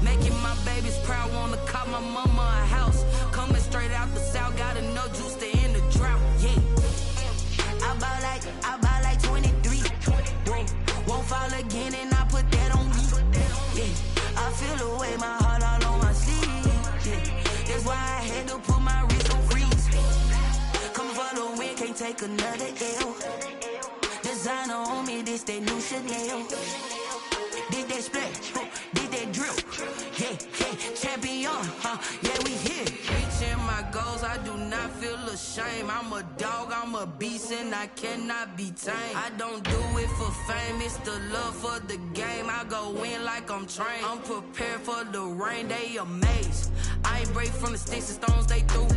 Making my babies proud, wanna call my mama a house. Coming straight out the south, got enough juice to end the drought. Yeah. I buy like 23. Whoa. Won't fall again and I put that on me. Yeah. I feel the way, my heart all on my sleeve. Yeah. That's why I had to put my wrist on freeze. Coming for the win, can't take another L. Designer on me, this that new Chanel. Did that splash, did that drill. Yeah, yeah, champion, yeah, we here. Reaching my goals, I do not feel ashamed. I'm a dog, I'm a beast, and I cannot be tamed. I don't do it for fame, it's the love for the game. I go in like I'm trained. I'm prepared for the rain, they amazed. I ain't break from the sticks and stones, they through.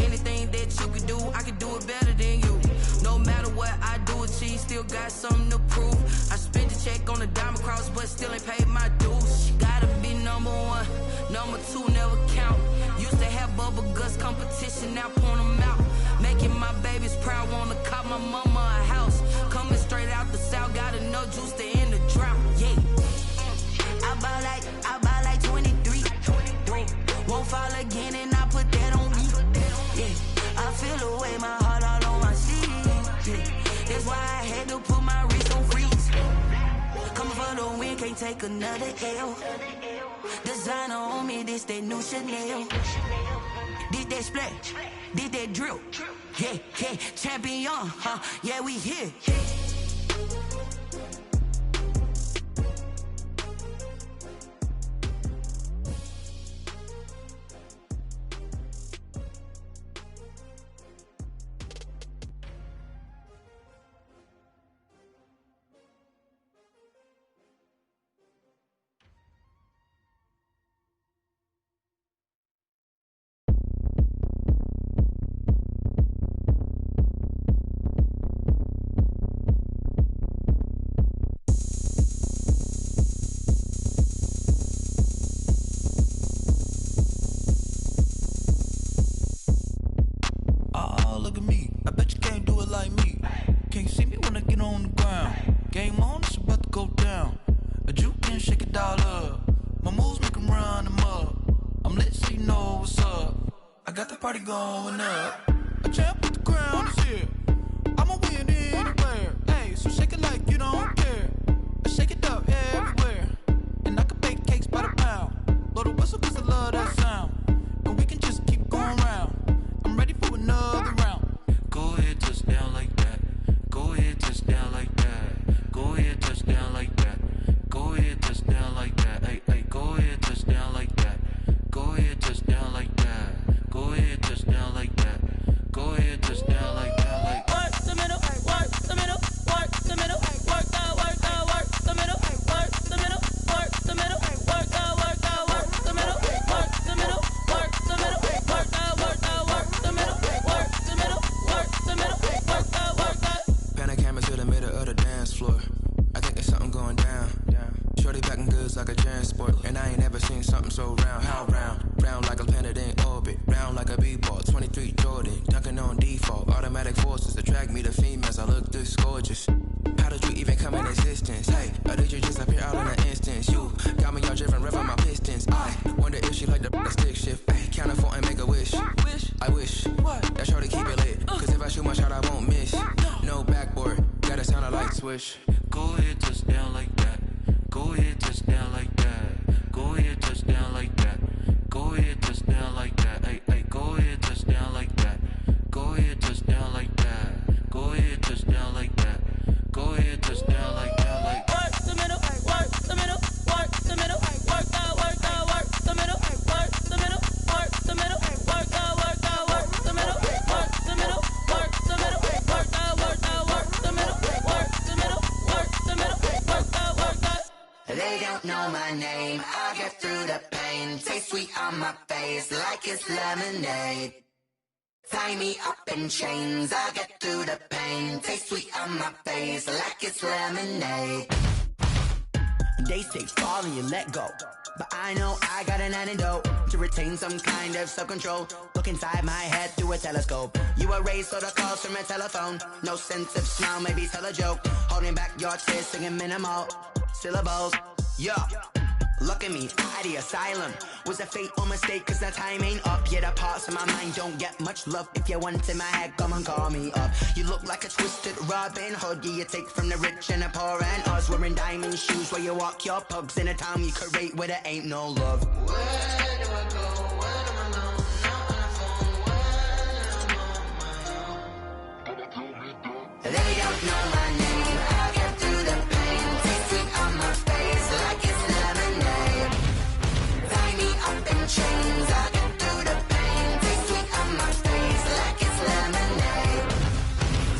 Anything that you can do, I can do it better than you. No matter what I do, achieve, still got something to prove. I spent the check on the diamond cross, but still ain't paid my dues. Gotta be number one, number two never count. Used to have bubble guts competition, now point them out. Making my babies proud, wanna call my mama a house. Coming straight out the south, got enough juice to end the drought. Yeah. I buy like 23. Whoa. Won't fall again and I put that on me. Yeah. I feel the way, my heart all on my sleeve. Yeah. That's why I had to put my wrist on freeze. Coming for the win, can't take another L. Designer on me, this that new Chanel. Did that splash, did that drill. Yeah, yeah, champion, yeah, we here. Going up, a champ with the crown is here. I'ma win anywhere. Hey, so shake it like you don't care. I shake it up everywhere, and I can bake cakes by the pound. Blow the whistle 'cause I love that sound, and we can just keep going round. I'm ready for another round. Go ahead, touch down like that. Go ahead, touch down like that. Go ahead, touch down like that. Go ahead, touch down like that. Hey, hey, go ahead, touch down like that. Go ahead, touch down like that. Go ahead, touch down like that. Go ahead, touch down like that. Like work the middle, work the middle, work the middle, work the middle, work the middle, work the middle, work the middle, work the middle, work the middle, work the middle, work the middle, work the middle, work the. Pan a camera to the middle of the dance floor. I think there's something going down. Shorty packing goods like a transport, and I ain't never seen something so round. How round? Round like a planet in orbit, round like a b-ball. 23 Jordan, dunking on default. Automatic forces attract me to females. I look this gorgeous. How did you even come in existence? Hey, or did you just appear out in an instance? You got me all driven, revving my pistons. I wonder if she like the stick shift. Hey, count it 4 and make a wish. I wish that shorty keep it lit, 'cause if I shoot my shot, I won't miss. No backboard, gotta sound a light switch. Go ahead, touch down like that. Go ahead, touch down like that. Go ahead, touch down like that. Go ahead, touch down like that. Hey, hey, go ahead, touch down like that. Go ahead, touch down like that. Go ahead, touch down like that. Go ahead, touch down like that. Like work the middle, work the middle, work the middle, work the middle, work the middle, work the middle, work the middle, work the middle, work the middle, work the middle, work the middle, work the middle, work the middle, work the middle, work the. They don't know my name, I get through the pain. Taste sweet on my face like it's lemonade. Tie me up in chains, I get through the pain. Taste sweet on my face like it's lemonade. They say fall and you let go, but I know I got an antidote to retain some kind of self-control. Look inside my head through a telescope. You erase all the calls from a telephone. No sense of smile, maybe tell a joke. Holding back your tears, singing minimal syllables. Yeah, Look at me, out of the asylum. Was a fate or mistake, cause the time ain't up. Yet the parts of my mind don't get much love. If you want in my head, come and call me up. You look like a twisted Robin Hood. Yeah, you take from the rich and the poor and us. Wearing diamond shoes where you walk your pugs. In a town you create where there ain't no love. Where do I go? Where am I alone? Not on the phone. When I'm on my own. They don't know my name. I'll get through the pain. Taste sweet on my face like it's lemonade. Tie me up in chains. I'll get through the pain. Taste sweet on my face like it's lemonade.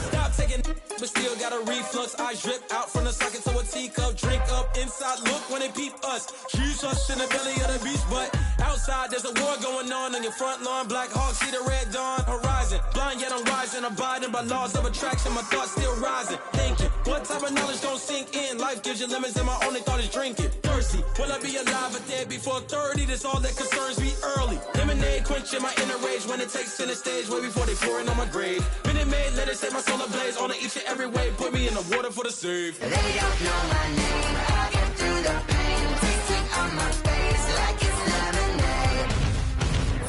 Stop taking, but still got a reflux. Eyes drip out from the socket to a teacup. Drink up inside, look when they peep us. Huge us in the belly of the beach, but outside there's a war going on your front lawn. Black Hawk, see the red dawn horizon. Blind yet I'm rising, abiding by laws of attraction. My thoughts still rising, thinking what type of knowledge gon' sink in? Life gives you lemons and my only thought is drinking. Thirsty, will I be alive or dead before 30? That's all that concerns me early. Lemonade quenching my inner rage when it takes center stage way before they pour it on my grave. Minute Maid, let it set my soul ablaze on each and every way. Put me in the water for the save. They don't know my name. I'll get through the pain. Taste sweet on my face like it's lemonade.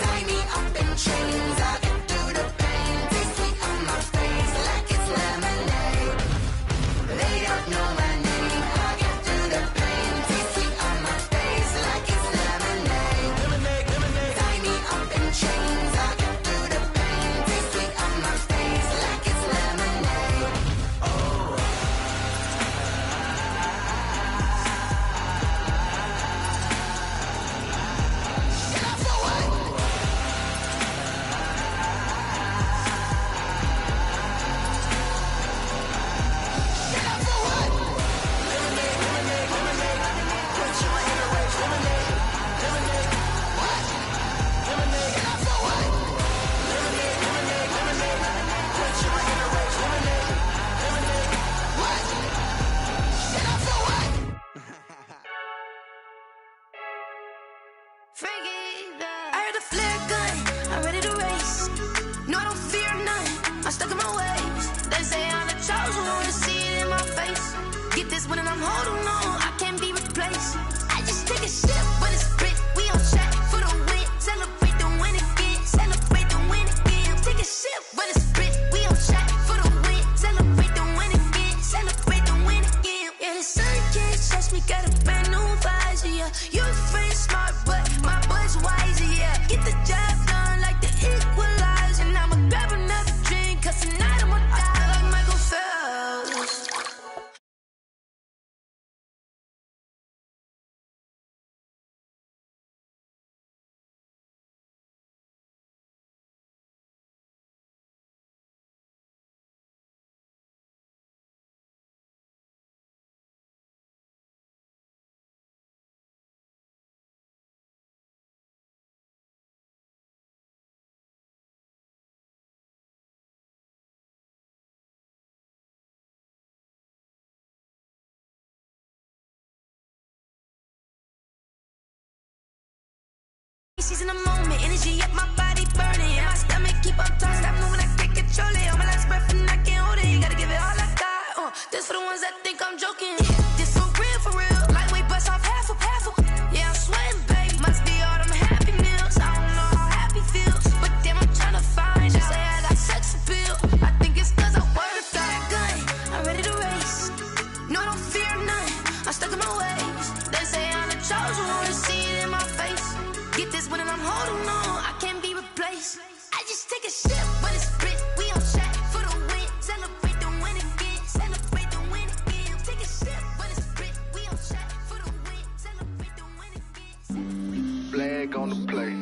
Tie me up in chains. I'll get through the pain. Taste sweet on my face like it's lemonade. They don't know my name. I'll get through the pain. Taste sweet on my face like it's lemonade. Tie me up in chains. I'll get through the pain. Taste sweet on my face like it's lemonade. I heard a flare gun, I'm ready to race. No, I don't fear none, I'm stuck in my ways. They say I'm the chosen one, to see it in my face. Get this one and I'm holding on, I can't be replaced. I just take a sip, but it's spit, we on track for the win. Celebrate the win again, celebrate the win again. Take a sip, but it's spit, we on track for the win. Celebrate the win again, celebrate the win again. Yeah, the sun can't touch me, got a brand new visor, yeah. You friend smart, but my boy's wiser, yeah. Get the job done like the equalizer. And I'ma grab another drink, cause tonight I'ma die like Michael Phelps. She's in the moment, energy up my body burning. My stomach keep up tight, stop moving, I can't control it. On my last breath and I can't hold it. You gotta give it all I got. This for the ones that think I'm joking. This for real. Lightweight bust off half of. Yeah, I'm sweating, babe. Must be all them happy meals. I don't know how happy feels, but damn, I'm tryna find. She say I got sex appeal. I think it's cause I work a gun. I'm ready to race. No, I don't fear none. I'm stuck in my ways. They say I'm the chosen one, to see it in my face. Get this one and I'm holding on, I can't be replaced. I just take a sip, but it's spit, we on track for the win. Celebrate the win again, celebrate the win again. Take a sip, but it's spit, we on track for the win. Celebrate the win again. Flag on the play.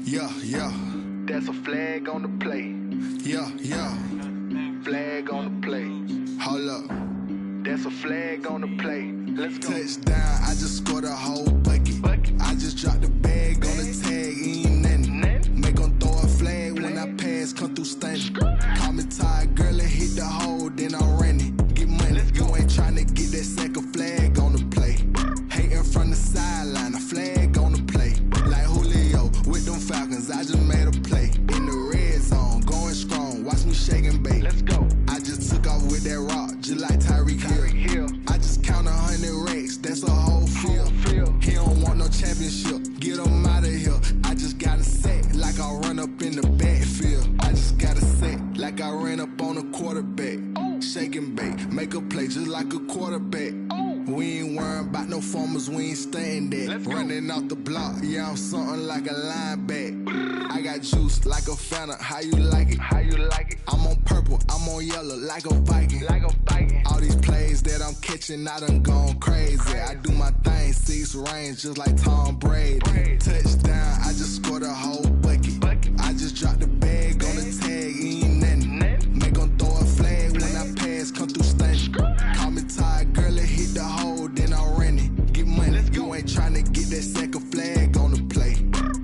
Yeah. That's a flag on the play. Yeah. Flag on the play. Hold up. That's a flag on the play. Let's go. Touchdown, I just scored a whole bucket. I just dropped the bag on the tag, ain't nothing. Make 'em throw a flag when I pass, come through stunning. Call me tired, girl, and hit the hole, then I'm running. Get money, you ain't tryna get that second flag on the play. Hating from the sideline, a flag on the play. Like Julio with them Falcons, I just made a play. In the red zone, going strong, watch me shake and bake. Let's go. I just took off with that rock, just like Tyreek Hill. I just count 100 racks, that's a whole field. He don't get them out of here. I just got a set like I run up in the backfield. I just got a set like I ran up on a quarterback. Shake and bake, make a play just like a quarterback. We ain't worrying about no formers, we ain't staying there. Running off the block, yeah, I'm something like a lineback. I got juice like a Fanta, how you like it? How you like it? I'm on purple, I'm on yellow like a Viking. Like a Viking. All these plays that I'm catching, I done gone crazy. I do my thing, 6 range just like Tom Brady. Touchdown, I just scored a whole bucket. I just dropped the bag on the tag, ain't nothing. Make 'em throw a flag when I pass, come through stunning. Call me tired, girl, it hit the hole, then I ran it. Get money, you ain't tryna get that second flag on the play.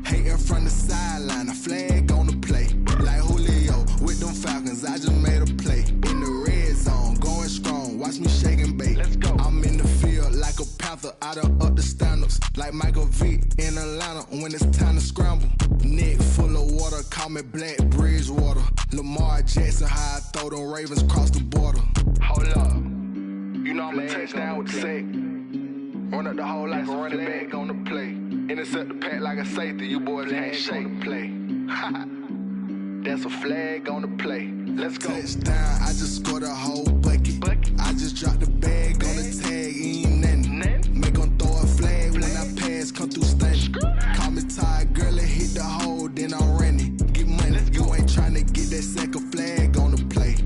Hating from the sideline, a flag on the play. Like Julio with them Falcons, I just made a play. In the red zone, going strong, watch me shake and bake. I'm in the field like a Panther, I done up the standards. Like Michael Vick in Atlanta when it's time to scramble. Neck full of water, call me Black Bridgewater. Lamar Jackson, how I throw them Ravens cross the border. Hold up, you know I'm a touchdown with the sack. Run up the hole like a running back on the play. Intercept the pack like a safety, you boys ain't shake the play. That's a flag on the play. Let's go. Touchdown, I just scored a whole bucket. I just dropped the bag on the tag, ain't nothing. Make 'em throw a flag when I pass, come through stunning. Call me tired, girl, it hit the hole, then I ran it. Get money, you ain't tryna get that second flag on the play.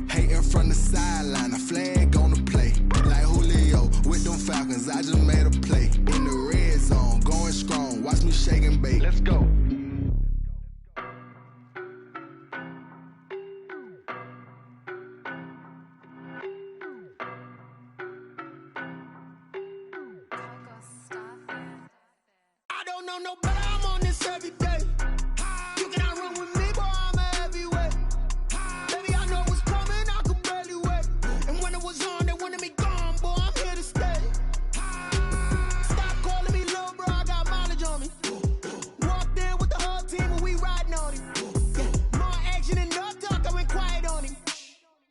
Hating from the sideline, a flag on the play. Like Julio with them Falcons, I just made a play. In the red zone, going strong, watch me shake and bake. Let's go. I don't know no better, I'm on this every day. You cannot run with me, boy, I'm a heavyweight. Baby, I know what's coming, I could barely wait. And when it was on, they wanted me gone, boy, I'm here to stay. Stop calling me little bro, I got mileage on me. Walked in with the whole team and we riding on him. More action and no talk, I went quiet on him.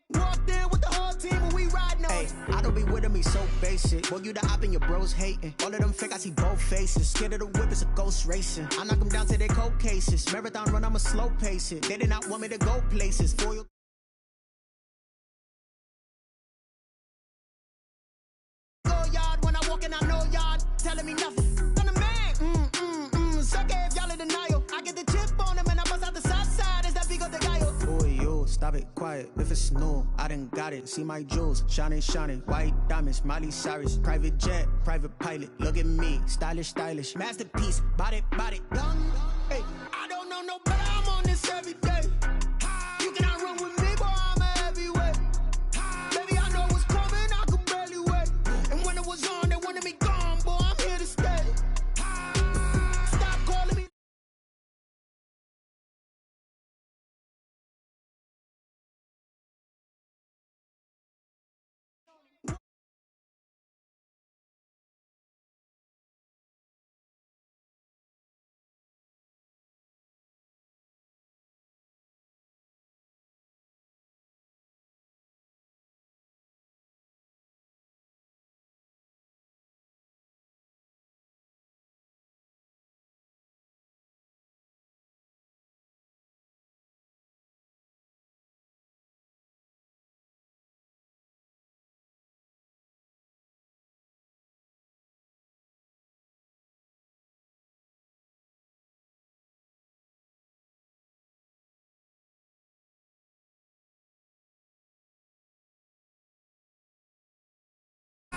Walked in with the whole team and we riding on him. I don't be with me so basic. Boy, you the op and your bros hating. All of them fake, I see both faces. Scared of the whip, it's a ghost racing. I knock them down to their cold cases. Marathon run, I'ma slow pace it. They did not want me to go places. For you. Go yard when I walk in, I know yard. Telling me nothing. I'm the man. Suck it if y'all in denial. I get the chip on him and I bust out the south side. Is that big of the guy? Boy, you, stop it, quiet. If it's new, I done got it. See my jewels, shining, shining. White diamonds, Miley Cyrus. Private jet, private pilot. Look at me, stylish, stylish. Masterpiece, body, young. Hey, I don't know no better, I'm on this every day. You cannot run with me, boy, I'm a heavyweight. Baby, I know what's coming, I could barely wait. And when it was on, they wanted me gone, boy, I'm here to stay. Stop calling me.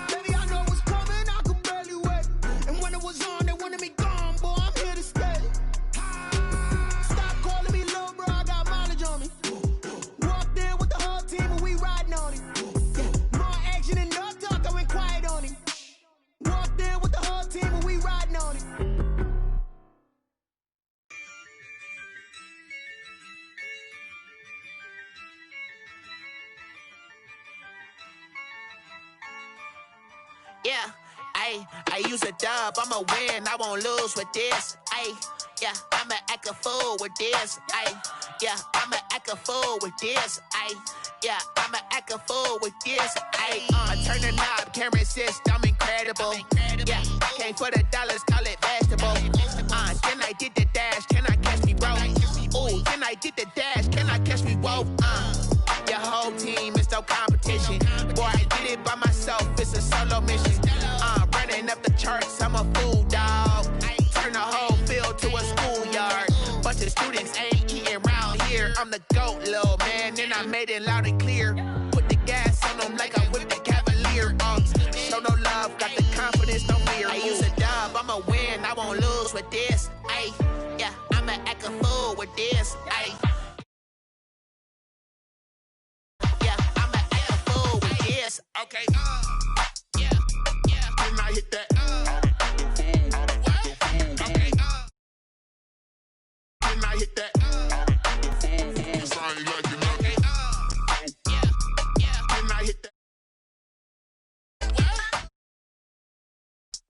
Baby, I know what's coming, I could barely wait. And when it was on, they wanted me gone, boy, I'm here to stay. Stop calling me little bro, I got mileage on me. Walked in with the whole team and we riding on him. More action and no talk, I went quiet on him. Walked in with the whole team and we riding on him. Yeah, I use a dub, I'ma win, I won't lose with this. Yeah, I'ma act a fool with this. Yeah, I'ma act a fool with this. Yeah, I'ma act a fool with this. I turn the knob, camera assist, I'm incredible. Yeah, came for the dollars, call it vegetable. Then I did the dash, can I catch me, bro? Ooh, then I did the dash, can I catch me, whoa? Your whole team is no competition. Boy, I did it by myself, it's a solo mission. Running up the charts, I'm a fool, dog. Turn the whole field to a schoolyard. Bunch of students ain't eating round here. I'm the GOAT, little man, and I made it loud and clear. Put the gas on them like I whipped the Cavalier. Show no love, got the confidence, no fear. I use a dub, I'ma win, I won't lose with this. Ay, yeah, I'ma act a fool with this. Ay. Yeah, I'ma act a fool with this. Okay, yeah, yeah. Can I hit that? Okay, can I hit that? I ain't like it, okay, yeah, yeah. Can I hit that?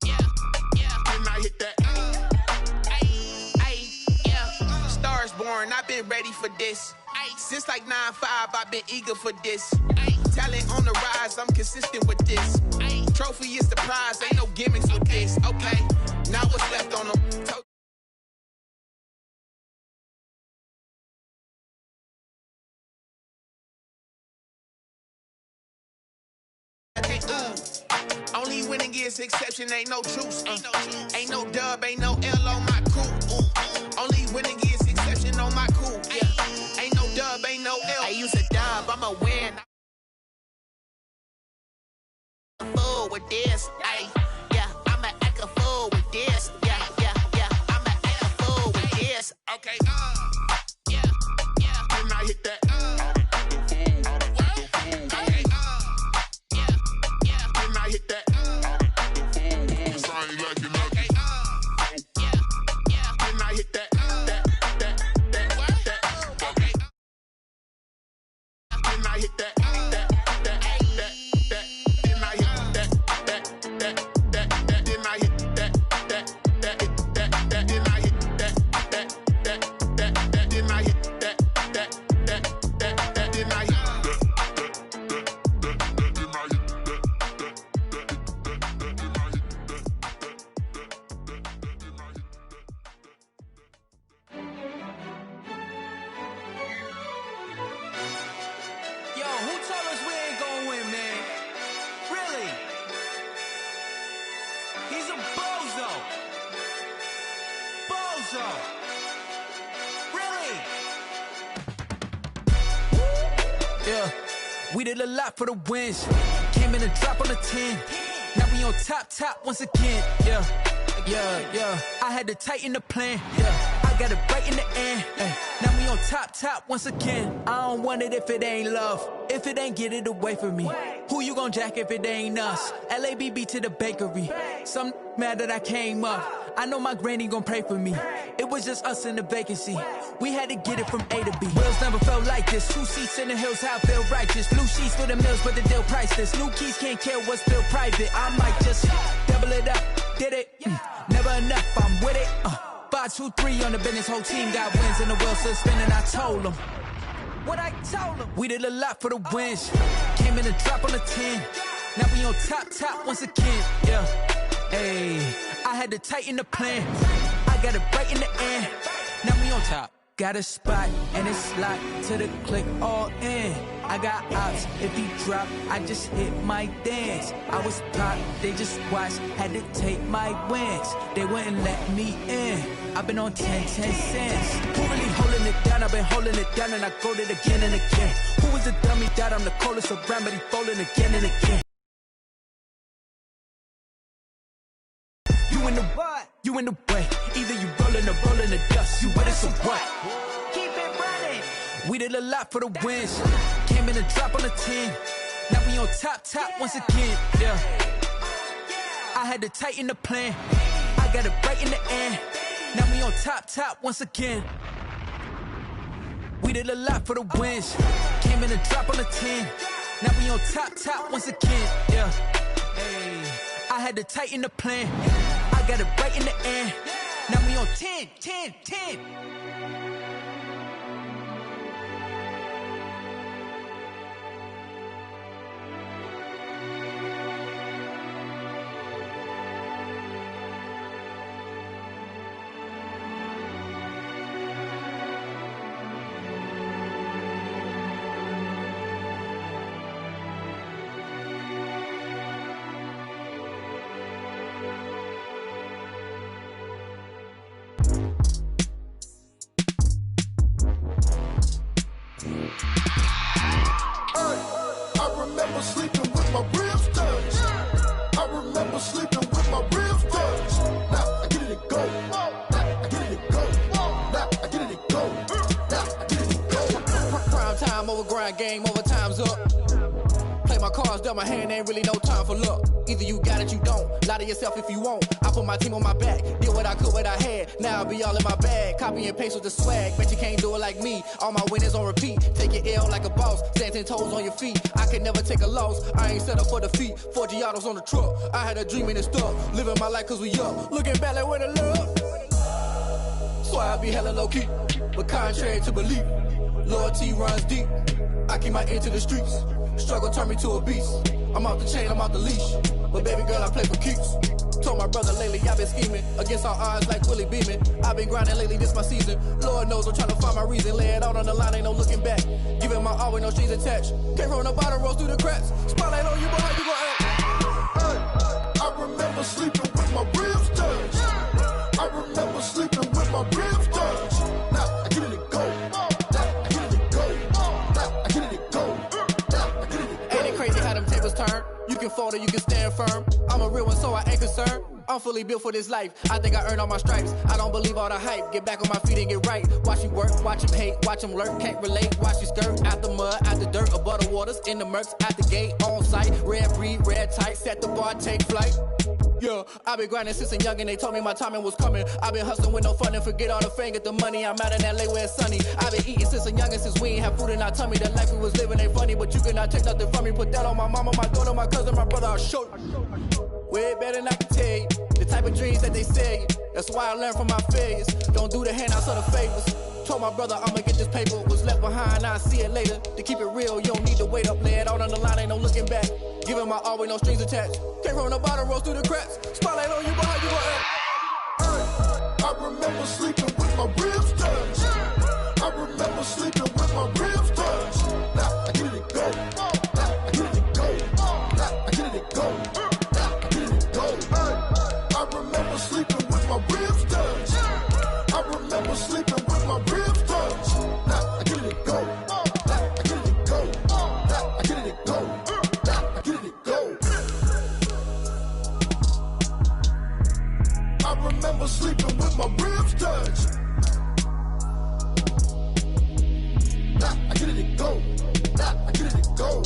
Yeah, yeah. Can I hit that? Ay, yeah. Stars born, I've been ready for this. Since like 9-5, I've been eager for this. Talent on the rise, I'm consistent with this. Trophy is the prize, ain't no gimmicks with this. Okay, now what's left on them? Only winning is exception, ain't no truce. Ain't no dub, ain't no L on my crew. Only winning is exception on my crew. Yeah. Ain't no dub, ain't no L. I use a dub, I'ma win. Fool with this, ay, yeah. I'ma act a fool with this, yeah, yeah, yeah. I'ma act a fool with this. Okay, yeah, yeah. Can I hit that? Hit that. I ain't like it, okay. Yeah, yeah. Can I hit that? Okay. Can I hit that? Can I hit that? Can I hit that? Can I hit that? Can I hit Yeah, we did a lot for the wins. Came in and drop on the 10. Now we on top once again. Yeah, yeah, yeah. I had to tighten the plan. Yeah, I got it right in the end. Now we on top once again. I don't want it if it ain't love. If it ain't, get it away from me. Who you gon' jack if it ain't us? LABB to the bakery. Some mad that I came up. I know my granny gon' pray for me. It was just us in the vacancy. We had to get it from A to B. Wheels never felt like this. 2 seats in the hills, how I feel righteous. Blue sheets for the mills, but the deal priceless. New keys can't care what's still private. I might just double it up. Did it? Never enough, I'm with it. 5, 2, 3 on the business. Whole team got wins and the wheels still spinning. I told them what I told them. We did a lot for the wins. Came in and drop on the 10. Now we on top once again. Yeah. Hey, I had to tighten the plan. I got it right in the end. Now we on top. Got a spot and it's locked to the click all in. I got ops, if he drop, I just hit my dance. I was pop, they just watched, had to take my wins. They wouldn't let me in. I've been on 10 cents. Who really holding it down? I've been holding it down and I go it again and again. Who was the dummy that I'm the coldest around, but he folding again and again. You in the what? You in the way. Either you rolling or rolling the dust. You with it, so what? Keep it running. We did a lot for the wins. Came in and drop on the 10. Now we on top once again. Yeah. I had to tighten the plan. I got it right in the end. Now we on top once again. We did a lot for the wins. Came in and drop on the 10. Now we on top once again. Yeah. Hey. I had to tighten the plan. I got it right in the end. Now we on 10. over grind, game over, time's up. Play my cards, dealt my hand, ain't really no time for luck. Either you got it, you don't. Lie to yourself if you won't. I put my team on my back, did what I could, what I had. Now I'll be all in my bag, copy and paste with the swag. Bet you can't do it like me. All my winners on repeat. Take your L like a boss, stand 10 toes on your feet. I can never take a loss. I ain't set up for defeat. 4 Giottos on the truck. I had a dream and it stuck. Living my life cause we up. Looking back like where the love. So I be hella low key, but contrary to belief, loyalty runs deep. I keep my ear to the streets. Struggle turned me to a beast. I'm off the chain, I'm off the leash. But baby girl, I play for keeps. Told my brother lately, I've been scheming. Against all odds like Willie Beeman. I've been grinding lately, this my season. Lord knows I'm trying to find my reason. Lay it out on the line, ain't no looking back. Giving my all with no strings attached. Came from the bottom, rose through the cracks. Spotlight on you, boy, how you gon' act? Hey, I remember sleeping with my ribs touched. I remember sleeping with my ribs touched. Now I get it to go. Now I get it to go. Now I get it to go. Now I get it to go. Ain't it crazy how them tables turn? You can fold or you can stand firm. I'm a real one, so I ain't concerned. I'm fully built for this life. I think I earned all my stripes. I don't believe all the hype. Get back on my feet and get right. Watch you work, watch him hate, watch him lurk. Can't relate, watch you skirt. Out the mud, out the dirt, above the waters, in the murks, out the gate, on site. Red breed, red tight, set the bar, take flight. Yeah, I been grinding since a youngin', they told me my timing was coming. I been hustling with no fun and forget all the fame, get the money. I'm out in LA where it's sunny. I been eating since a youngin', since we ain't have food in our tummy. The life we was living ain't funny, but you cannot take nothing from me. Put that on my mama, my daughter, my cousin, my brother, I'll show you. Way better than I can tell you. The type of dreams that they sell you. That's why I learned from my failures. Don't do the handouts or the favors. Told my brother I'ma get this paper. Was left behind, I'll see it later. To keep it real, you don't need to wait up. Lay it out on the line, ain't no looking back. Giving my all with no strings attached. Came from the bottom, rose through the cracks. Spotlight on you, boy, how you gon' act? Hey, I remember sleeping with my ribs touched. I remember sleeping with my ribs touched. Now I get it to go. Now I get it to go. Now I get it to go. Now I get it to go. Hey, I remember sleeping with my ribs touched. I remember sleeping with my ribs touched. Now I get it to go. Now I get it to go. Now I get it to go. Now I get it to go. I remember sleeping with my ribs touched. Now I get it to go. Now I get it to go.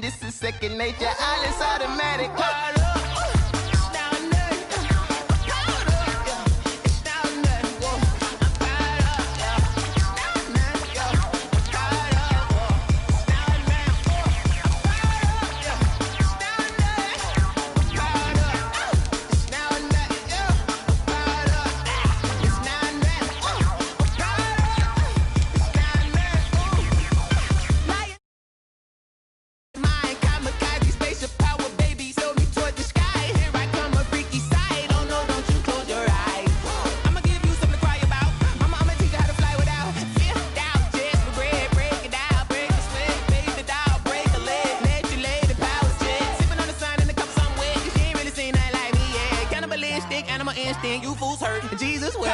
This is second nature, all is automatic. You fools hurt. Jesus will.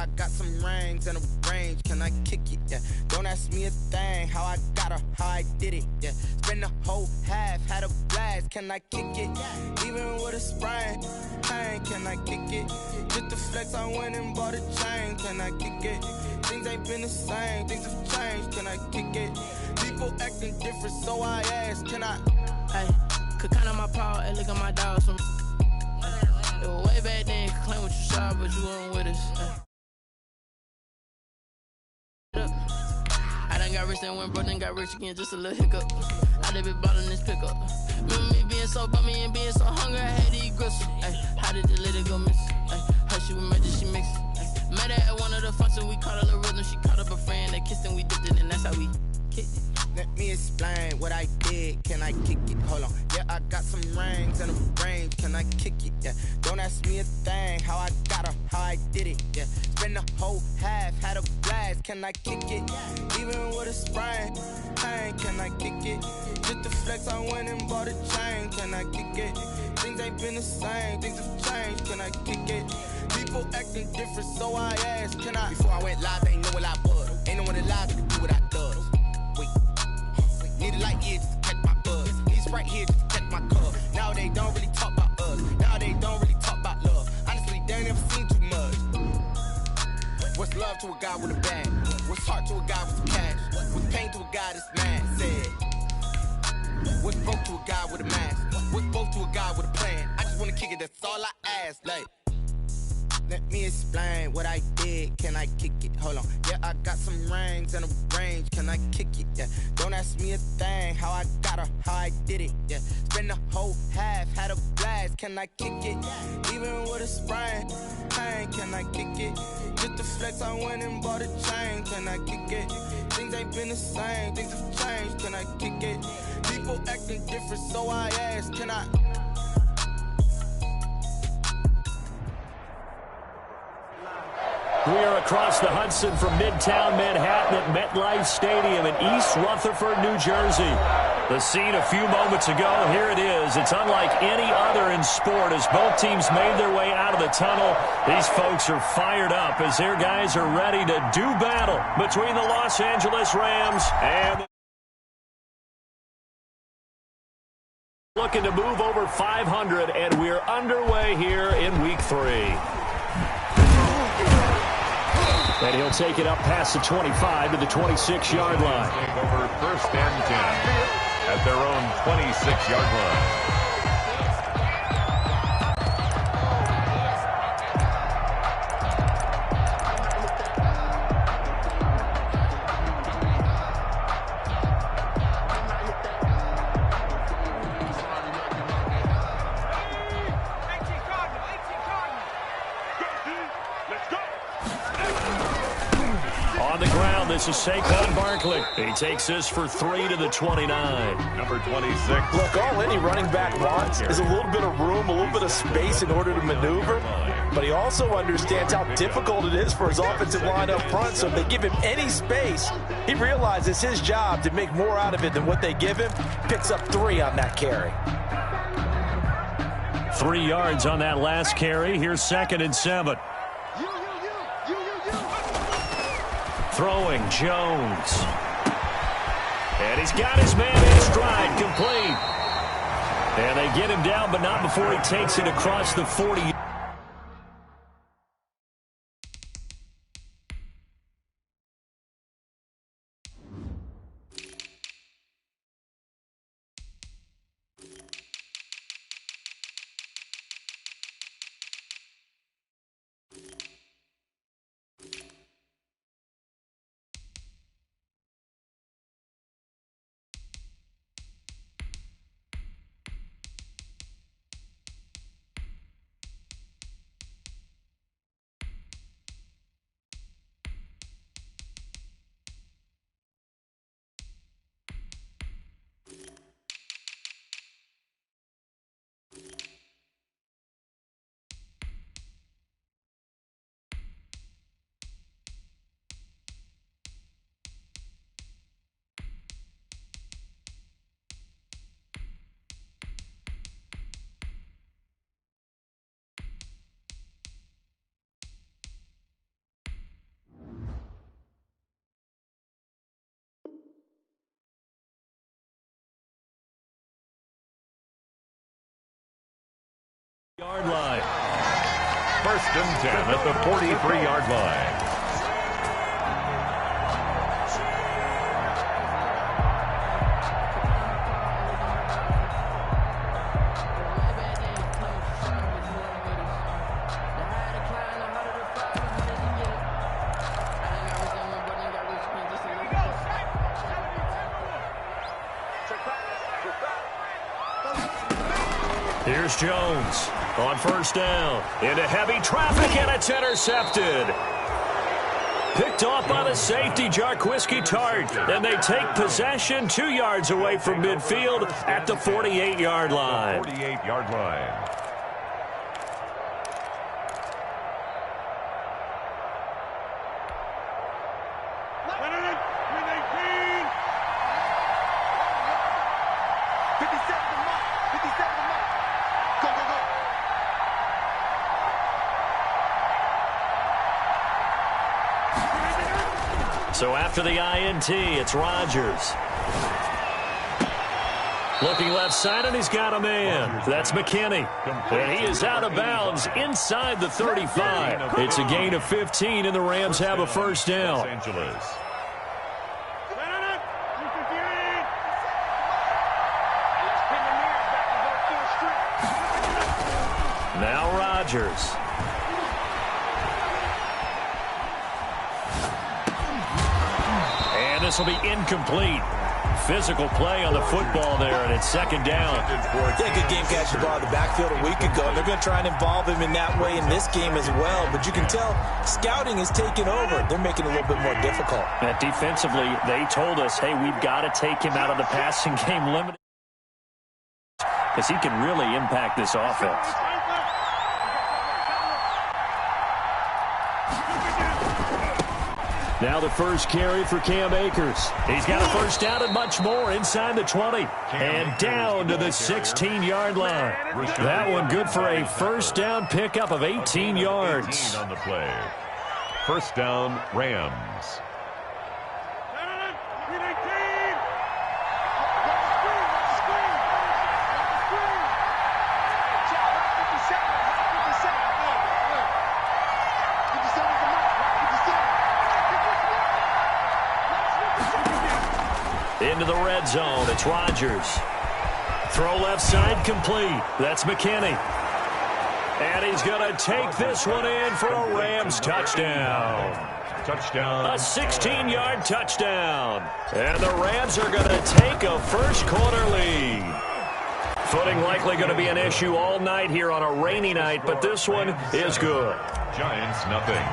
I got some rings and a range, can I kick it? Yeah, don't ask me a thing, how I got her, how I did it. Yeah, spend the whole half, had a blast, can I kick it? Even with a sprain, pain, can I kick it? Just the flex, I went and bought a chain, can I kick it? Things ain't been the same, things have changed, can I kick it? People acting different, so I ask, can I? Hey, could count on my power, and look at my dogs from. It was way back then, could claim what you saw, but you weren't with us. I done got rich and went broke, then got rich again, just a little hiccup. I done been ballin' this pickup. Remember me being so bummy and being so hungry, I had to eat gristle. Ay, how did the lady go miss? Ay, how she was magic, she mixed. Met her at one of the functions, we caught a little rhythm, she caught up a friend, they kissed and we dipped it, and that's how we kicked it. Let me explain what I did, can I kick it? Hold on, yeah, I got some rings and a range, can I kick it? Yeah, don't ask me a thing, how I got her, how I did it. Yeah, spend the whole half, had a blast, can I kick it? Even with a sprain, pain, can I kick it? Just the flex, I went and bought a chain, can I kick it? Things ain't been the same, things have changed, can I kick it? People acting different, so I ask, can I? Before I went live, they ain't know what I was. Ain't no one alive to do what I does. Wait, need a light here just to catch my buzz. He's right here just to catch my cup. Now they don't really talk about us. Now they don't really talk about love. Honestly, they ain't never seen too much. What's love to a guy with a bag? What's heart to a guy with some cash? What's pain to a guy that's mad? Said. What's broke to a guy with a mask? What's both to a guy with a plan? I just wanna kick it, that's all I ask. Like, let me explain what I did, can I kick it? Hold on, yeah, I got some rings and a range, can I kick it? Yeah, don't ask me a thing, how I got her, how I did it. Yeah, spend the whole half, had a blast, can I kick it? Even with a sprain, pain, can I kick it? Just the flex, I went and bought a chain, can I kick it? Things ain't been the same, things have changed, can I kick it? People acting different, so I ask, can I? We are across the Hudson from Midtown Manhattan at MetLife Stadium in East Rutherford, New Jersey. The scene a few moments ago, here it is. It's unlike any other in sport as both teams made their way out of the tunnel. These folks are fired up as their guys are ready to do battle between the Los Angeles Rams and looking to move over 500, and we're underway here in Week 3. And he'll take it up past the 25 to the 26-yard line. Over first and 10 at their own 26-yard line. This is Saquon Barkley. He takes this for 3 to the 29. Number 26. Look, all any running back wants is a little bit of room, a little bit of space in order to maneuver. But he also understands how difficult it is for his offensive line up front. So if they give him any space, he realizes his job to make more out of it than what they give him. Picks up 3 on that carry. 3 yards on that last carry. Here's 2nd and 7. Throwing Jones. And he's got his man in stride, complete. And they get him down, but not before he takes it across the 40. Yard line. 1st and 10 at the 43-yard line. Here's Jones on 1st down. Into heavy traffic, and it's intercepted. Picked off by the safety, Jarquiski Tart. And they take possession 2 yards away from midfield at the 48-yard line. 48-yard line. So after the INT, it's Rodgers. Looking left side, and he's got a man. That's McKinney. And he is out of bounds inside the 35. It's a gain of 15, and the Rams have a 1st down. Los Angeles. Now Rodgers. This will be incomplete. Physical play on the football there, and it's 2nd down. Yeah, good game catching the ball in the backfield a week ago. They're going to try and involve him in that way in this game as well. But you can tell scouting is taking over. They're making it a little bit more difficult. And defensively, they told us, hey, we've got to take him out of the passing game limited because he can really impact this offense. Now the first carry for Cam Akers. He's got a 1st down and much more inside the 20. And down to the 16-yard line. That one good for a 1st down pickup of 18 yards. On the play. 1st down, Rams. Into the red zone, it's Rodgers. Throw left side complete. That's McKinney. And he's going to take this one in for a Rams touchdown. Touchdown. A 16-yard touchdown. And the Rams are going to take a 1st quarter lead. Footing likely going to be an issue all night here on a rainy night, but this one is good. Giants, nothing.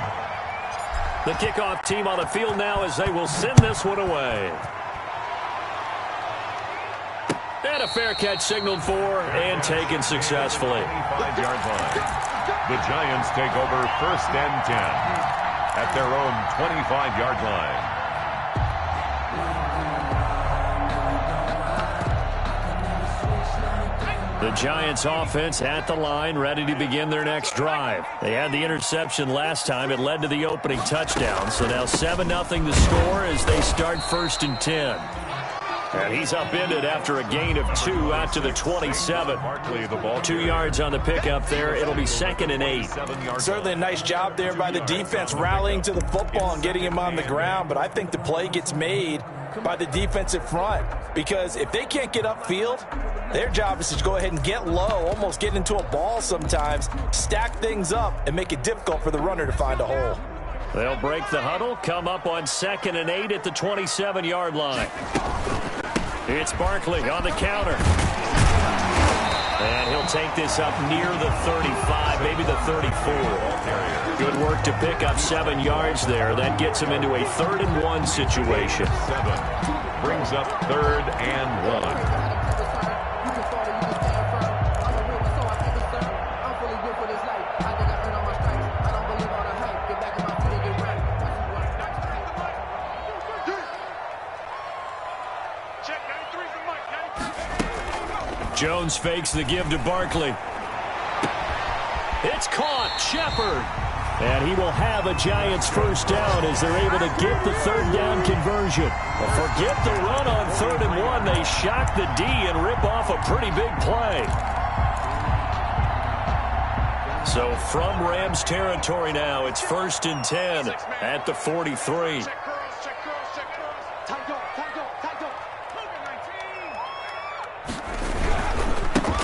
The kickoff team on the field now as they will send this one away. And a fair catch signaled for and taken successfully. 5-yard line. The Giants take over 1st and 10 at their own 25-yard line. The Giants offense at the line, ready to begin their next drive. They had the interception last time. It led to the opening touchdown. So now 7-0 the score as they start 1st and 10. And he's upended after a gain of 2 out to the 27. 2 yards on the pickup there. It'll be 2nd and 8. Certainly a nice job there by the defense rallying to the football and getting him on the ground. But I think the play gets made by the defensive front because if they can't get upfield, their job is to go ahead and get low, almost get into a ball sometimes, stack things up, and make it difficult for the runner to find a hole. They'll break the huddle, come up on 2nd and 8 at the 27-yard line. It's Barkley on the counter. And he'll take this up near the 35, maybe the 34. Good work to pick up 7 yards there. That gets him into a 3rd and 1 situation. 7 brings up 3rd and 1. Jones fakes the give to Barkley. It's caught. Shepard. And he will have a Giants 1st down as they're able to get the 3rd down conversion. But forget the run on 3rd and 1. They shock the D and rip off a pretty big play. So from Rams territory now, it's 1st and 10 at the 43.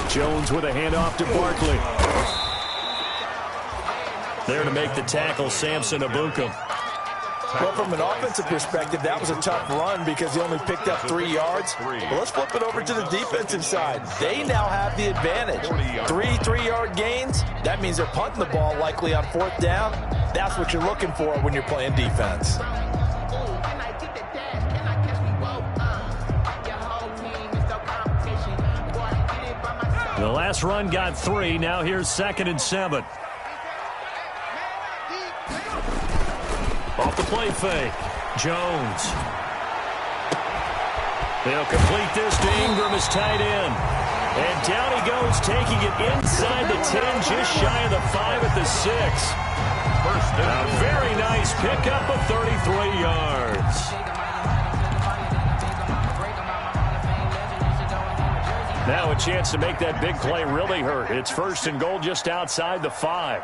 Jones with a handoff to Barkley. There to make the tackle, Samson Ebukam. Well, from an offensive perspective, that was a tough run because he only picked up 3 yards. But let's flip it over to the defensive side. They now have the advantage. 3 3-yard gains. That means they're punting the ball likely on 4th down. That's what you're looking for when you're playing defense. The last run got 3. Now here's 2nd and 7. Off the play fake. Jones. They'll complete this to Ingram as tight end. And down he goes, taking it inside the 10, just shy of the 5 at the 6. A very nice pickup of 33 yards. Now a chance to make that big play really hurt. It's 1st and goal just outside the 5.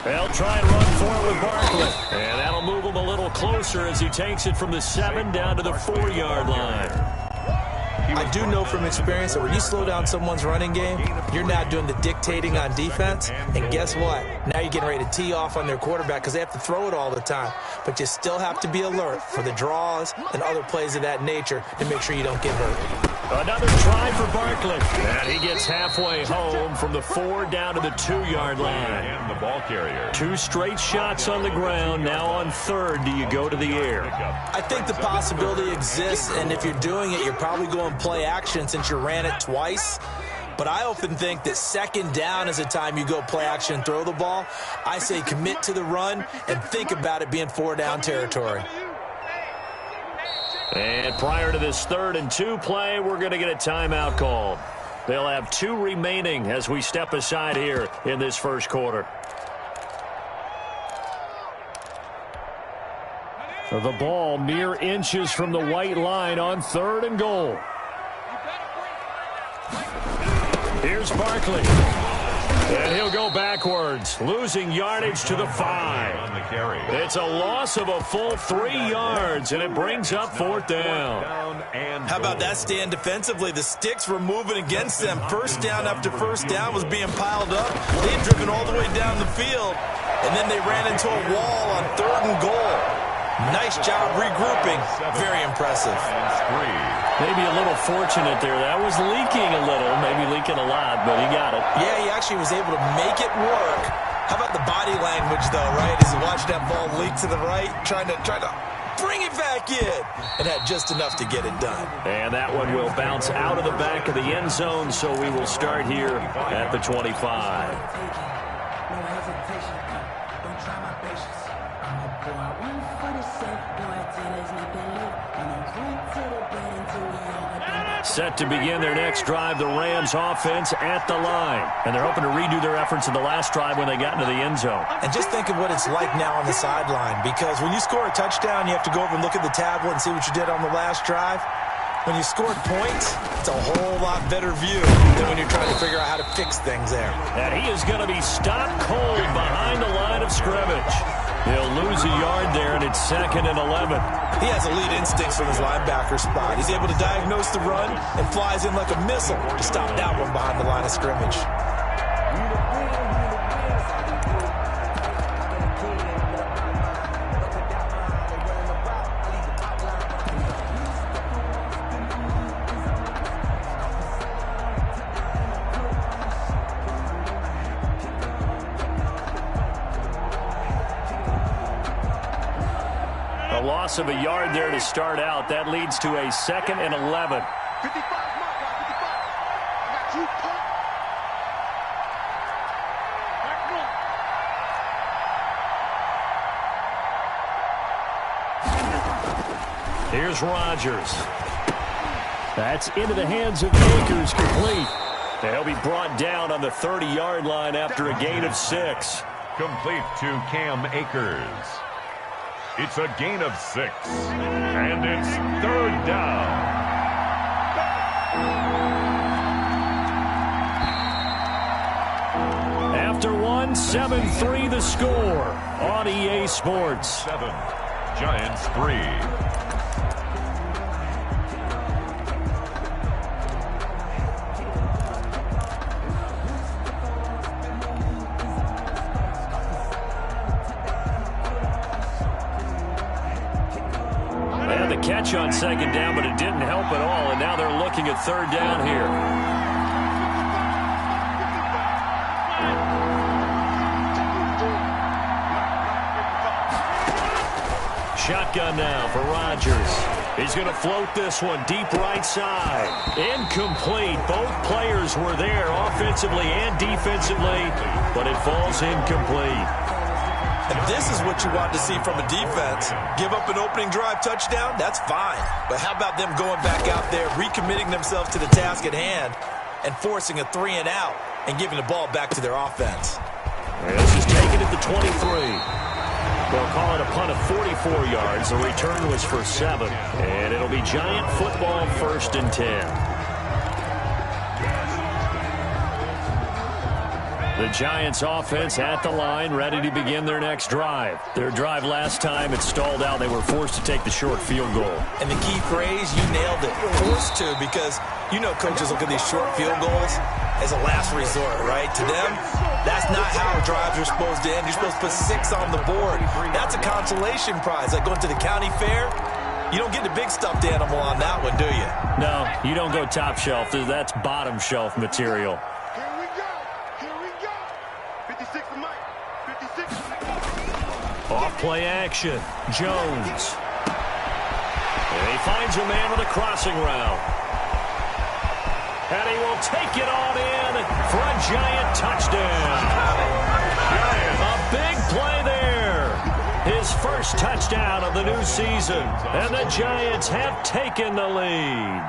They'll try and run for it with Barkley. And that'll move him a little closer as he takes it from the 7 down to the 4-yard line. I do know from experience that when you slow down someone's running game, you're now doing the dictating on defense. And guess what? Now you're getting ready to tee off on their quarterback because they have to throw it all the time. But you still have to be alert for the draws and other plays of that nature to make sure you don't get hurt. Another try for Barkley. And he gets halfway home from the 4 down to the 2-yard line. And the ball carrier. 2 straight shots on the ground. Now on 3rd, do you go to the air? I think the possibility exists, and if you're doing it, you're probably going play action since you ran it twice. But I often think that 2nd down is the time you go play action and throw the ball. I say commit to the run and think about it being 4-down territory. And prior to this 3rd and 2 play, we're going to get a timeout called. They'll have 2 remaining as we step aside here in this first quarter. The ball mere inches from the white line on 3rd and goal. Here's Barkley. And he'll go backwards, losing yardage to the 5. It's a loss of a full 3 yards, and it brings up 4th down. How about that stand defensively? The sticks were moving against them. 1st down after 1st down was being piled up. They had driven all the way down the field, and then they ran into a wall on 3rd and goal. Nice job regrouping. Very impressive. Maybe a little fortunate there. That was leaking a little, maybe leaking a lot, but he got it. Yeah, he actually was able to make it work. How about the body language, though, right? As he watched that ball leak to the right, trying to bring it back in, and had just enough to get it done. And that one will bounce out of the back of the end zone, so we will start here at the 25. Set to begin their next drive, the Rams offense at the line. And they're hoping to redo their efforts in the last drive when they got into the end zone. And just think of what it's like now on the sideline, because when you score a touchdown, you have to go over and look at the tablet and see what you did on the last drive. When you scored points, it's a whole lot better view than when you're trying to figure out how to fix things there. And he is going to be stopped cold behind the line of scrimmage. He'll lose a yard there, and it's 2nd and 11. He has elite instincts from his linebacker spot. He's able to diagnose the run and flies in like a missile to stop that one behind the line of scrimmage. Loss of a yard there to start out. That leads to a 2nd and 11. 55 mark, 55. Here's Rodgers. That's into the hands of Akers, complete. And he'll be brought down on the 30-yard line after a gain of 6. Complete to Cam Akers. It's a gain of 6, and it's 3rd down. 7-3 the score on EA Sports. 7, Giants 3. Catch on second down, but it didn't help at all, and now they're looking at third down here. Shotgun now for Rodgers. He's going to float this one deep right side. Incomplete. Both players were there offensively and defensively, but it falls incomplete. And this is what you want to see from a defense. Give up an opening drive touchdown, that's fine. But how about them going back out there, recommitting themselves to the task at hand, and forcing a 3-and-out and giving the ball back to their offense. This is taken at the 23. They'll call it a punt of 44 yards. The return was for 7. And it'll be Giant football 1st and 10. The Giants offense at the line, ready to begin their next drive. Their drive last time, it stalled out. They were forced to take the short field goal. And the key phrase, you nailed it. Forced to, because you know coaches look at these short field goals as a last resort, right? To them, that's not how drives are supposed to end. You're supposed to put 6 on the board. That's a consolation prize. Like going to the county fair, you don't get the big stuffed animal on that one, do you? No, you don't go top shelf. That's bottom shelf material. Off-play action. Jones. And he finds a man with a crossing route. And he will take it on in for a Giant touchdown. A big play there. His first touchdown of the new season. And the Giants have taken the lead.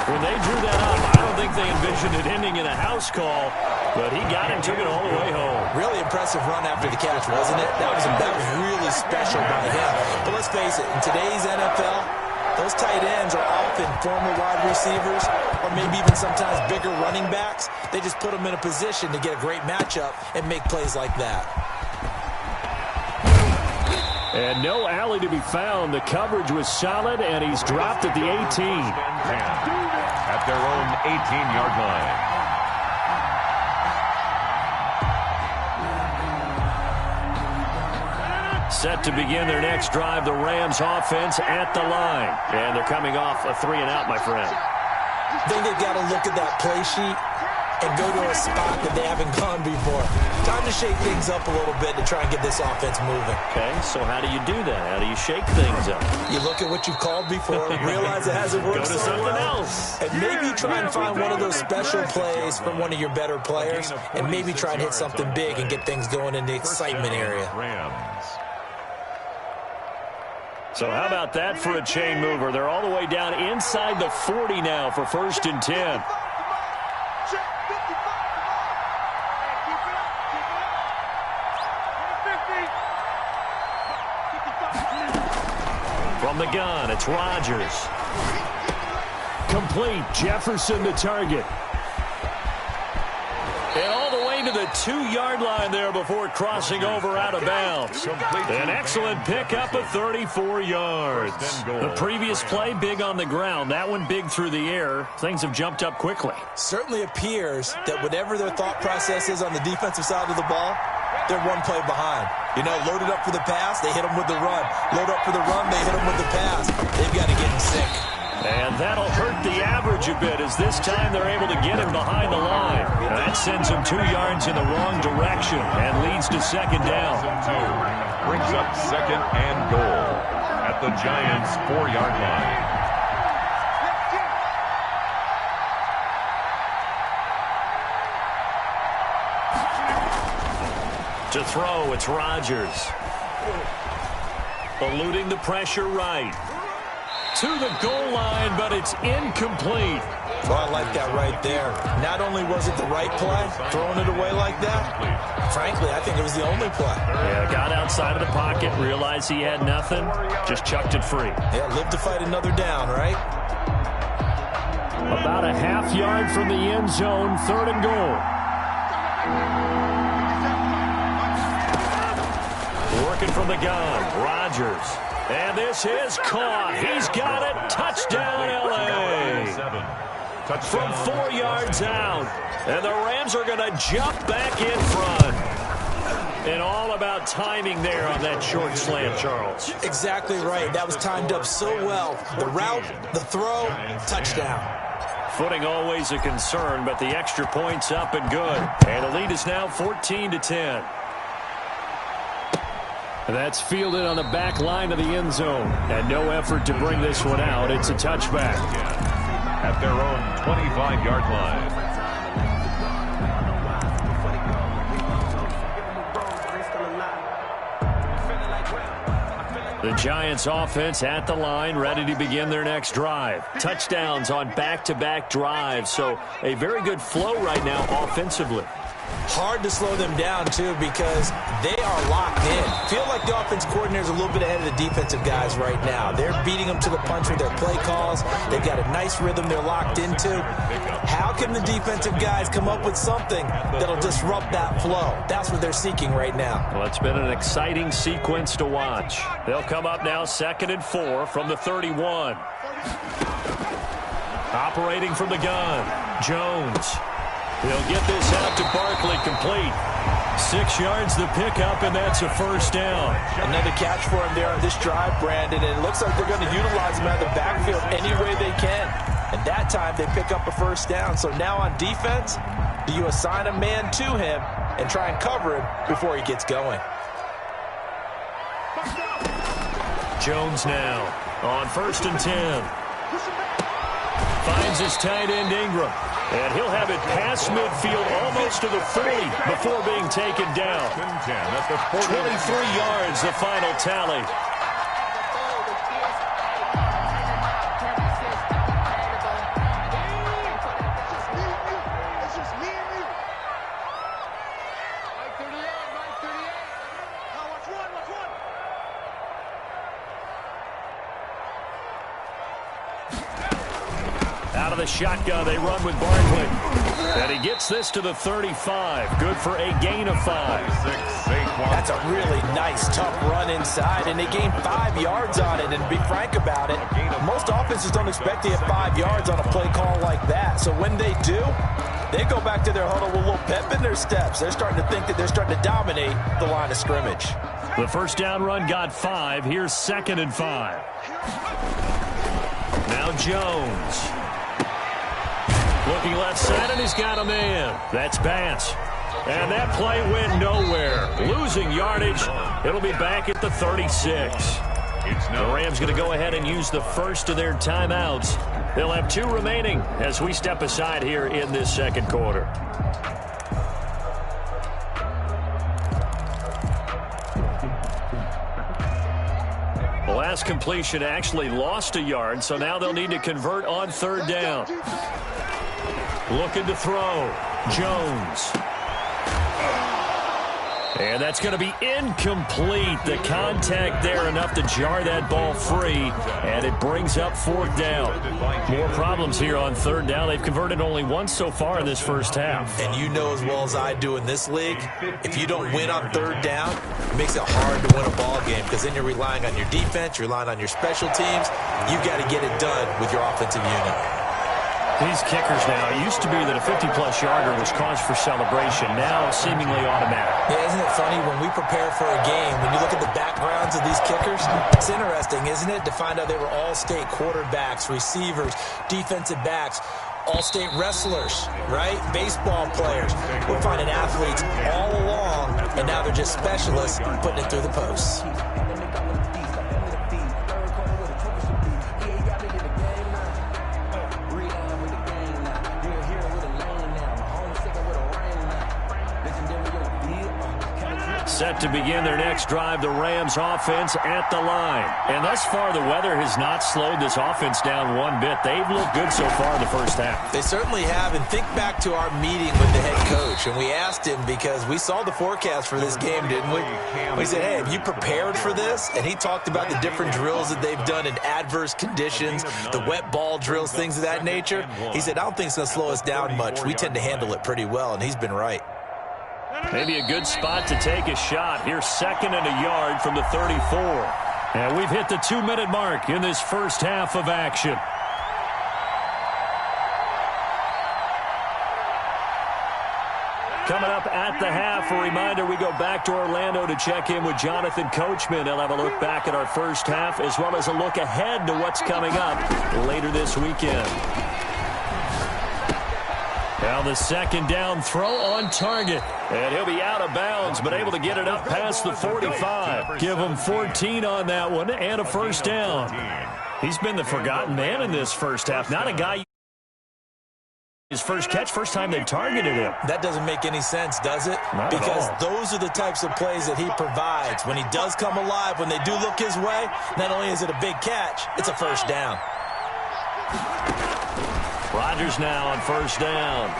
When they drew that up, I don't think they envisioned it ending in a house call, but he got it and took it all the way home. Really impressive run after the catch, wasn't it? That was really special by him. But let's face it, in today's NFL, those tight ends are often former wide receivers or maybe even sometimes bigger running backs. They just put them in a position to get a great matchup and make plays like that. And no alley to be found. The coverage was solid, and he's dropped at the 18. At their own 18-yard line. Set to begin their next drive, the Rams offense at the line. And they're coming off a 3-and-out, my friend. I think they've got to look at that play sheet and go to a spot that they haven't gone before. Time to shake things up a little bit to try and get this offense moving. Okay, so how do you do that? How do you shake things up? You look at what you've called before, realize it hasn't worked so well, else. and maybe try and find one of those special plays from one of your better players, and maybe try and hit something big and get things going in the excitement area. So how about that for a chain mover? They're all the way down inside the 40 now for 1st and 10. From the gun, it's Rodgers. Complete. Jefferson the target. And all the way to the 2-yard line there before crossing over out of bounds. An excellent pickup of 34 yards. The previous play, big on the ground. That one big through the air. Things have jumped up quickly. Certainly appears that whatever their thought process is on the defensive side of the ball, they're one play behind. You know, loaded up for the pass, they hit them with the run. Load up for the run, they hit them with the pass. They've got to get him sick. And that'll hurt the average a bit as this time they're able to get him behind the line. That sends him 2 yards in the wrong direction and leads to 2nd down. Brings up 2nd and goal at the Giants' 4-yard line. To throw, it's Rodgers. Eluding the pressure right. To the goal line, but it's incomplete. Well, I like that right there. Not only was it the right play, throwing it away like that, frankly, I think it was the only play. Yeah, got outside of the pocket, realized he had nothing, just chucked it free. Yeah, live to fight another down, right? About a half yard from the end zone, 3rd and goal. looking from the gun. Rodgers. And this is caught. He's got it. Touchdown, L.A. From 4 yards out. And the Rams are going to jump back in front. And all about timing there on that short slant, Charles. Exactly right. That was timed up so well. The route, the throw, touchdown. Footing always a concern, but the extra point's up and good. And the lead is now 14-10. And that's fielded on the back line of the end zone. And no effort to bring this one out. It's a touchback. At their own 25-yard line. The Giants offense at the line, ready to begin their next drive. Touchdowns on back-to-back drives, so a very good flow right now offensively. Hard to slow them down, too, because they are locked in. Feel like the offense coordinator is a little bit ahead of the defensive guys right now. They're beating them to the punch with their play calls. They've got a nice rhythm they're locked into. How can the defensive guys come up with something that'll disrupt that flow? That's what they're seeking right now. Well, it's been an exciting sequence to watch. They'll come up now 2nd and 4 from the 31. Operating from the gun, Jones. He'll get this out to Barkley, complete. 6 yards the pickup, and that's a first down. Another catch for him there on this drive, Brandon, and it looks like they're going to utilize him out of the backfield any way they can. And that time they pick up a first down. So now on defense, do you assign a man to him and try and cover him before he gets going? Jones now on 1st and 10. Finds his tight end Ingram. And he'll have it past midfield almost to the 40 before being taken down. 23 yards, the final tally. Out of the shotgun, they run with Barkley. And he gets this to the 35. Good for a gain of 5. That's a really nice, tough run inside, and they gained 5 yards on it. And to be frank about it, most offenses don't expect to get 5 yards on a play call like that. So when they do, they go back to their huddle with a little pep in their steps. They're starting to think that they're starting to dominate the line of scrimmage. The first down run got 5. Here's 2nd and 5. Now Jones. Looking left side, and he's got a man. That's Bass. And that play went nowhere. Losing yardage. It'll be back at the 36. The Rams going to go ahead and use the first of their timeouts. They'll have 2 remaining as we step aside here in this second quarter. The last completion actually lost a yard, so now they'll need to convert on 3rd down. Looking to throw. Jones. And that's going to be incomplete. The contact there enough to jar that ball free, and it brings up 4th down. More problems here on 3rd down. They've converted only once so far in this first half. And you know as well as I do in this league, if you don't win on 3rd down, it makes it hard to win a ball game because then you're relying on your defense, you're relying on your special teams. You've got to get it done with your offensive unit. These kickers now, it used to be that a 50-plus yarder was cause for celebration. Now seemingly automatic. Yeah, isn't it funny when we prepare for a game, when you look at the backgrounds of these kickers, it's interesting, isn't it, to find out they were all-state quarterbacks, receivers, defensive backs, all-state wrestlers, right? Baseball players. We're finding athletes all along, and now they're just specialists putting it through the posts. Set to begin their next drive, the Rams offense at the line. And thus far, the weather has not slowed this offense down one bit. They've looked good so far in the first half. They certainly have. And think back to our meeting with the head coach. And we asked him because we saw the forecast for this game, didn't we? We said, hey, have you prepared for this? And he talked about the different drills that they've done in adverse conditions, the wet ball drills, things of that nature. He said, I don't think it's going to slow us down much. We tend to handle it pretty well. And he's been right. Maybe a good spot to take a shot. Here's 2nd and a yard from the 34. And we've hit the 2-minute mark in this first half of action. Coming up at the half, a reminder, we go back to Orlando to check in with Jonathan Coachman. He'll have a look back at our first half as well as a look ahead to what's coming up later this weekend. Now the 2nd down throw on target. And he'll be out of bounds, but able to get it up past the 45. Give him 14 on that one and a first down. He's been the forgotten man in this first half. Not a guy... His first catch, first time they targeted him. That doesn't make any sense, does it? Not because at all. Those are the types of plays that he provides. When he does come alive, when they do look his way, not only is it a big catch, it's a first down. Rodgers now on first down.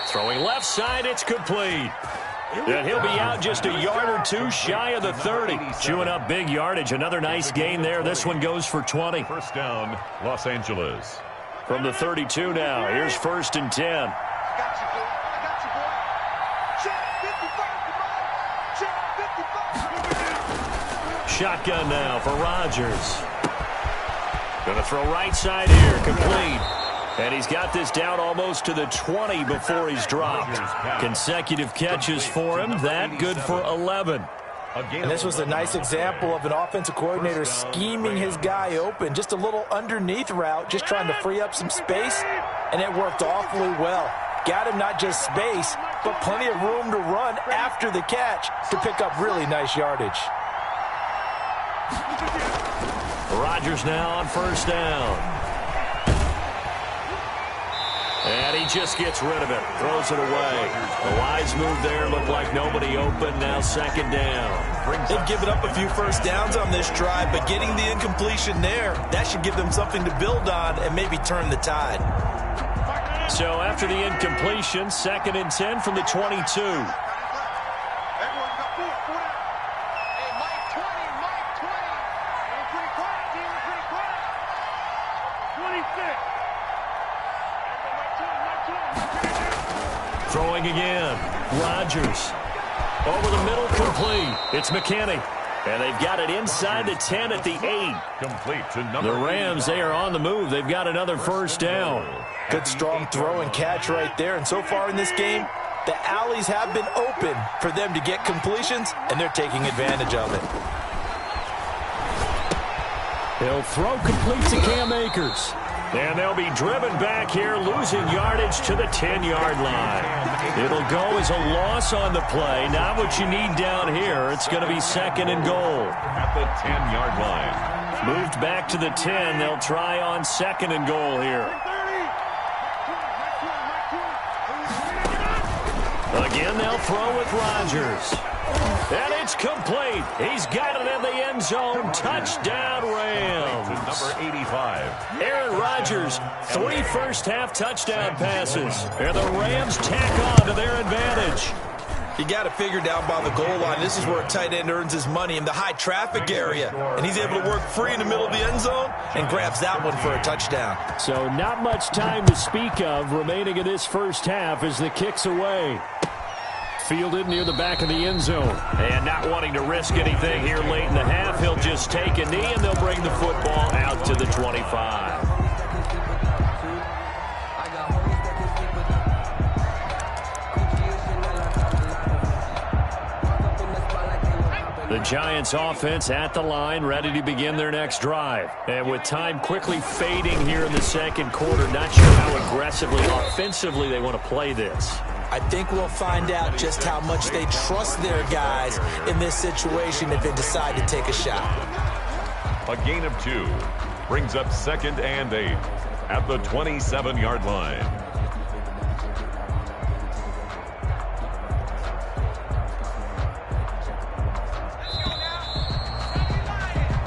Throwing left side, it's complete. And he'll be out just a yard or two shy of the 30. Chewing up big yardage. Another nice gain there. This one goes for 20. First down, Los Angeles. From the 32 now. Here's 1st and 10. Shotgun now for Rodgers. Going to throw right side here. Complete. And he's got this down almost to the 20 before he's dropped. Consecutive catches for him. That good for 11. And this was a nice example of an offensive coordinator scheming his guy open. Just a little underneath route, just trying to free up some space, and it worked awfully well. Got him not just space, but plenty of room to run after the catch to pick up really nice yardage. Rodgers now on first down. And he just gets rid of it. Throws it away. A wise move there. Looked like nobody open. Now 2nd down. They've given up a few first downs on this drive, but getting the incompletion there, that should give them something to build on and maybe turn the tide. So after the incompletion, 2nd and 10 from the 22. Throwing again. Rodgers. Over the middle, complete. It's McKinney. And they've got it inside the 10 at the 8. Complete to number The Rams, they are on the move. They've got another first down. Good strong throw and catch right there. And so far in this game, the alleys have been open for them to get completions, and they're taking advantage of it. He'll throw complete to Cam Akers. And they'll be driven back here, losing yardage to the 10-yard line. It'll go as a loss on the play. Not what you need down here. It's going to be 2nd and goal. at the 10-yard line. Moved back to the 10. They'll try on 2nd and goal here. Again, they'll throw with Rodgers. And it's complete. He's got it in the end zone. Touchdown, Rams. Number 85. Aaron Rodgers, 3 first-half touchdown passes. And the Rams tack on to their advantage. You got to figure down by the goal line. This is where a tight end earns his money in the high traffic area. And he's able to work free in the middle of the end zone and grabs that one for a touchdown. So not much time to speak of remaining in this first half as the kick's away. Fielded near the back of the end zone. And not wanting to risk anything here late in the half, he'll just take a knee and they'll bring the football out to the 25. The Giants offense at the line, ready to begin their next drive. And with time quickly fading here in the second quarter, not sure how aggressively, offensively they want to play this. I think we'll find out just how much they trust their guys in this situation if they decide to take a shot. A gain of 2 brings up 2nd and 8 at the 27-yard line.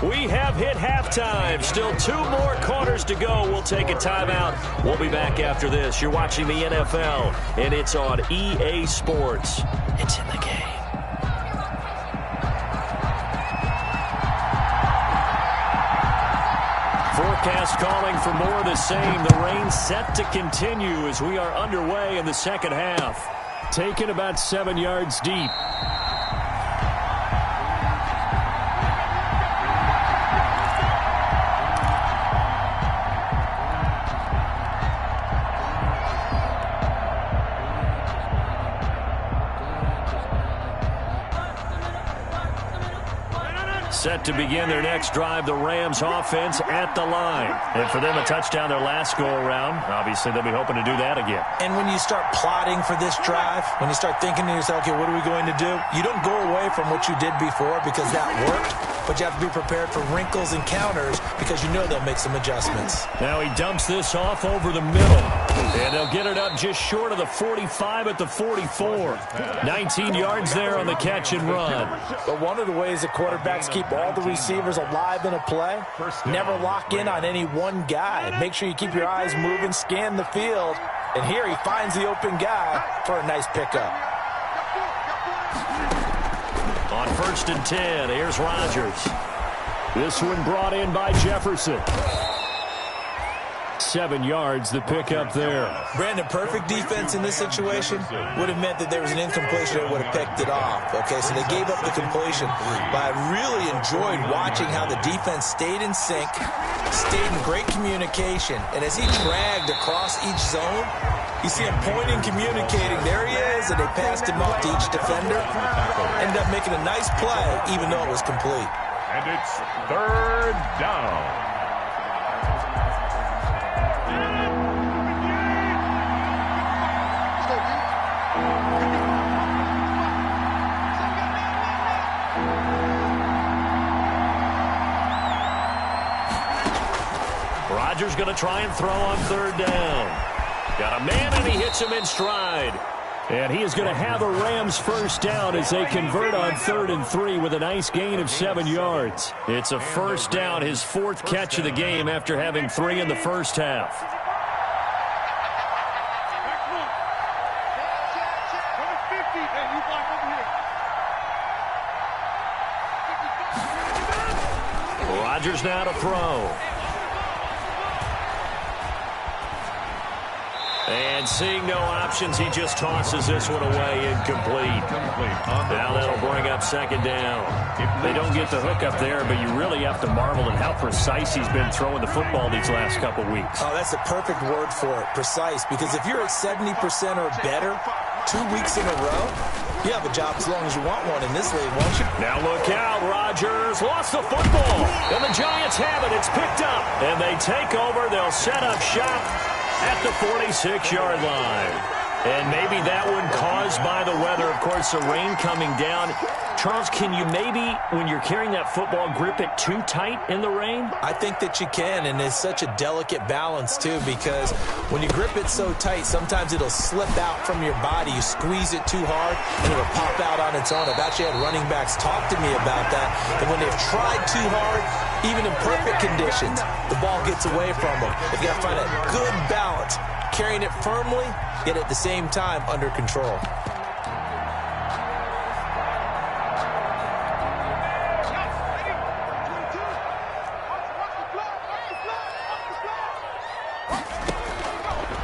We have hit halftime. Still 2 more quarters to go. We'll take a timeout. We'll be back after this. You're watching the NFL, and it's on EA Sports. It's in the game. For forecast calling for more of the same. The rain set to continue as we are underway in the second half. Taken about 7 yards deep. Set to begin their next drive, the Rams offense at the line. And for them, a touchdown their last go-around. Obviously, they'll be hoping to do that again. And when you start plotting for this drive, when you start thinking to yourself, okay, what are we going to do? You don't go away from what you did before because that worked, but you have to be prepared for wrinkles and counters because you know they'll make some adjustments. Now he dumps this off over the middle, and they'll get it up just short of the 45 at the 44. 19 yards there on the catch and run. But one of the ways that quarterbacks keep all the receivers alive in a play, never lock in on any one guy. Make sure you keep your eyes moving, scan the field, and here he finds the open guy for a nice pickup. On 1st and 10, here's Rodgers. This one brought in by Jefferson. 7 yards, the pickup there. Brandon, perfect defense in this situation would have meant that there was an incompletion that would have picked it off. Okay, so they gave up the completion. But I really enjoyed watching how the defense stayed in sync, stayed in great communication. And as he dragged across each zone, you see him pointing, communicating. There he is, and they passed him off to each defender. Ended up making a nice play, even though it was complete. And it's 3rd down. Rodgers going to try and throw on 3rd down. Got a man, and he hits him in stride. And he is going to have a Rams 1st down as they convert on 3rd and 3 with a nice gain of 7 yards. It's a 1st down, his 4th catch of the game after having 3 in the first half. Rodgers now to throw. And seeing no options, he just tosses this one away, incomplete. Now that'll bring up 2nd down. They don't get the hook up there, but you really have to marvel at how precise he's been throwing the football these last couple weeks. Oh, that's a perfect word for it, precise, because if you're at 70% or better 2 weeks in a row, you have a job as long as you want one in this league, won't you? Now look out, Rodgers lost the football, and the Giants have it. It's picked up, and they take over. They'll set up shop at the 46-yard line. And maybe that one caused by the weather. Of course, the rain coming down. Charles, can you maybe, when you're carrying that football, grip it too tight in the rain? I think that you can, and it's such a delicate balance, too, because when you grip it so tight, sometimes it'll slip out from your body. You squeeze it too hard, and it'll pop out on its own. I've actually had running backs talk to me about that, and when they've tried too hard, even in perfect conditions, the ball gets away from them. They've got to find a good balance, carrying it firmly, yet at the same time under control.